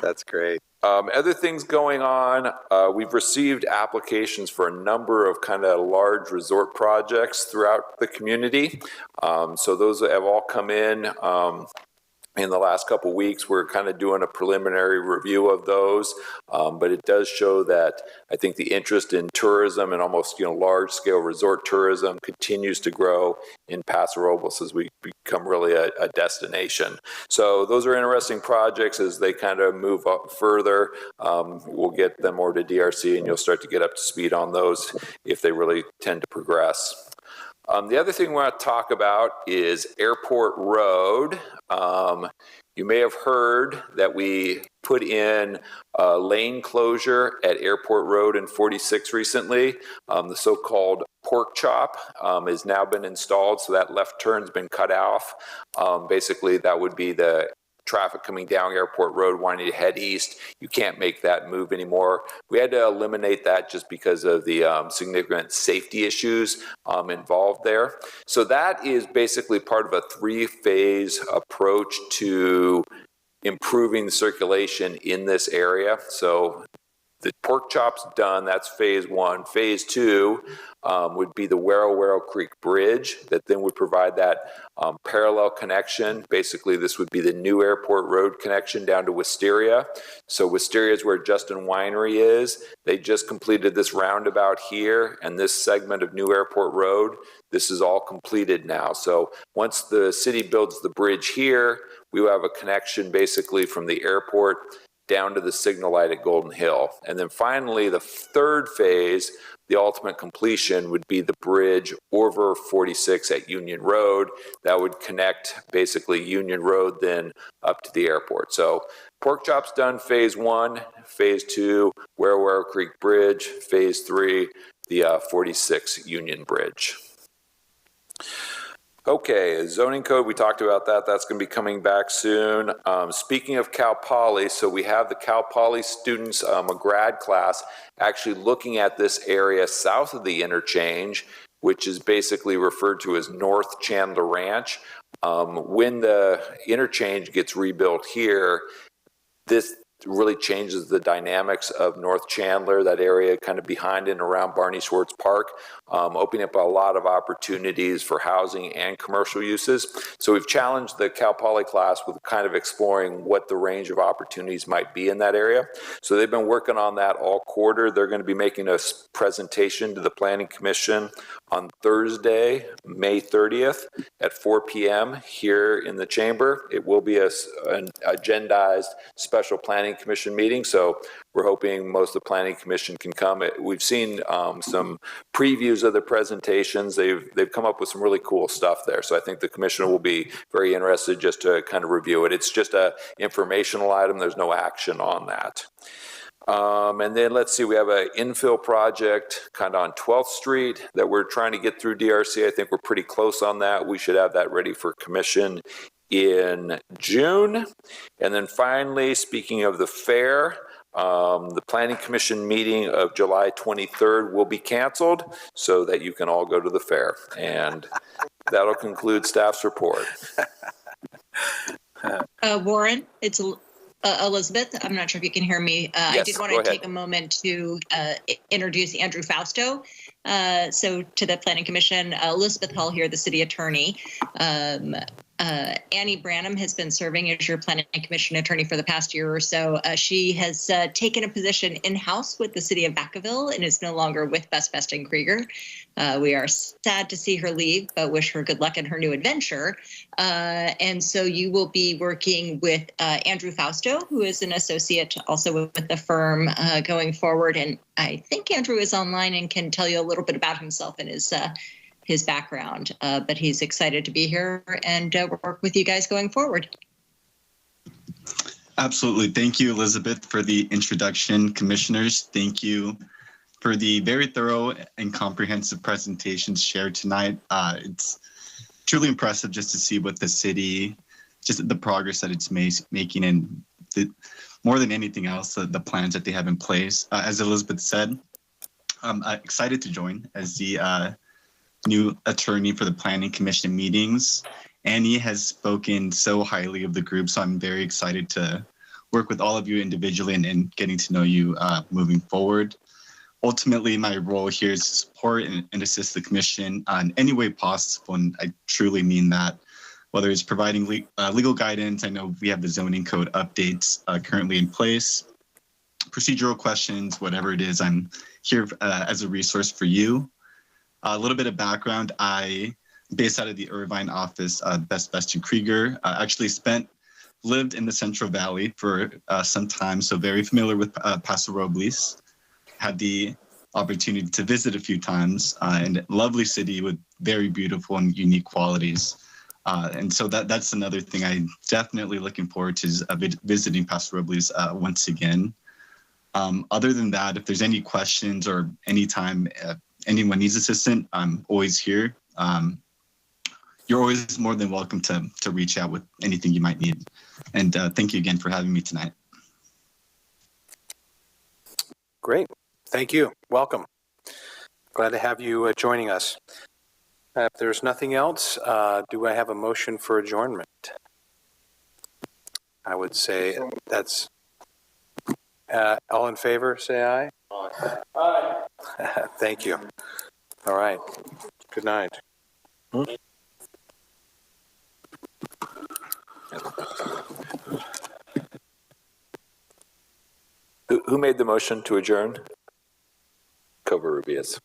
that's great. Other things going on, we've received applications for a number of kind of large resort projects throughout the community. So those have all come in the last couple of weeks. We're kind of doing a preliminary review of those, but it does show that I think the interest in tourism and almost large-scale resort tourism continues to grow in Paso Robles as we become really a destination. So those are interesting projects as they kind of move up further. We'll get them over to DRC, and you'll start to get up to speed on those if they really tend to progress. The other thing we want to talk about is Airport Road. You may have heard that we put in a lane closure at Airport Road and 46 recently. The so-called pork chop has now been installed, so that left turn's been cut off. Basically, that would be the traffic coming down Airport Road wanting to head east. You can't make that move anymore. We had to eliminate that just because of the significant safety issues involved there. So that is basically part of a 3-phase approach to improving the circulation in this area. So the pork chop's done, that's phase 1. Phase 2 would be the Wero Creek Bridge that then would provide that parallel connection. Basically, this would be the new Airport Road connection down to Wisteria. So Wisteria is where Justin Winery is. They just completed this roundabout here and this segment of New Airport Road. This is all completed now. So once the city builds the bridge here, we will have a connection basically from the airport down to the signal light at Golden Hill. And then finally, the third phase, the ultimate completion, would be the bridge over 46 at Union Road. That would connect basically Union Road then up to the airport. So pork chop's done phase 1, phase 2, Wero Creek Bridge, phase 3, the 46 Union Bridge. Okay, zoning code, we talked about that. That's going to be coming back soon. Speaking of Cal Poly, so we have the Cal Poly students, a grad class, actually looking at this area south of the interchange, which is basically referred to as North Chandler Ranch. When the interchange gets rebuilt here, this really changes the dynamics of North Chandler, that area kind of behind and around Barney Schwartz Park, opening up a lot of opportunities for housing and commercial uses. So we've challenged the Cal Poly class with kind of exploring what the range of opportunities might be in that area. So they've been working on that all quarter. They're going to be making a presentation to the Planning Commission on Thursday, May 30th at 4 p.m. here in the chamber. It will be an agendized special Planning Commission meeting, so we're hoping most of the Planning Commission can come. We've seen some previews of the presentations. They've come up with some really cool stuff there, so I think the Commission will be very interested just to kind of review it. It's just an informational item. There's no action on that. And then let's see, we have an infill project kind of on 12th Street that we're trying to get through DRC. I think we're pretty close on that. We should have that ready for commission in June. And then finally, speaking of the fair, the Planning Commission meeting of July 23rd will be canceled so that you can all go to the fair. And that'll conclude staff's report. Warren, it's Elizabeth. I'm not sure if you can hear me. Yes, I did want to take a moment to introduce Andrew Fausto. So to the Planning Commission, Elizabeth Hull here, the city attorney. Annie Branham has been serving as your Planning Commission attorney for the past year or so. She has taken a position in-house with the city of Vacaville and is no longer with Best Best and Krieger. We are sad to see her leave, but wish her good luck in her new adventure. And so you will be working with Andrew Fausto, who is an associate also with the firm going forward. And I think Andrew is online and can tell you a little bit about himself and his background, but he's excited to be here and work with you guys going forward. Absolutely. Thank you, Elizabeth, for the introduction. Commissioners, thank you for the very thorough and comprehensive presentations shared tonight. It's truly impressive just to see what the city, just the progress that it's making, and more than anything else, the plans that they have in place. As Elizabeth said, I'm excited to join as the new attorney for the Planning Commission meetings. Annie has spoken so highly of the group, so I'm very excited to work with all of you individually and getting to know you moving forward. Ultimately, my role here is to support and assist the Commission in any way possible, and I truly mean that. Whether it's providing legal guidance, I know we have the zoning code updates currently in place, procedural questions, whatever it is, I'm here as a resource for you. A little bit of background, based out of the Irvine office, Best Best and Krieger, actually lived in the Central Valley for some time, so very familiar with Paso Robles. Had the opportunity to visit a few times, and lovely city with very beautiful and unique qualities. And so that's another thing I'm definitely looking forward to, is visiting Paso Robles once again. Other than that, if there's any questions or anytime anyone needs assistance, I'm always here. You're always more than welcome to reach out with anything you might need. And thank you again for having me tonight. Great. Thank you. Welcome. Glad to have you joining us. If there's nothing else, do I have a motion for adjournment? I would say that's all in favor, say aye. Aye. Thank you. All right. Good night. Who made the motion to adjourn? Cover Rubius.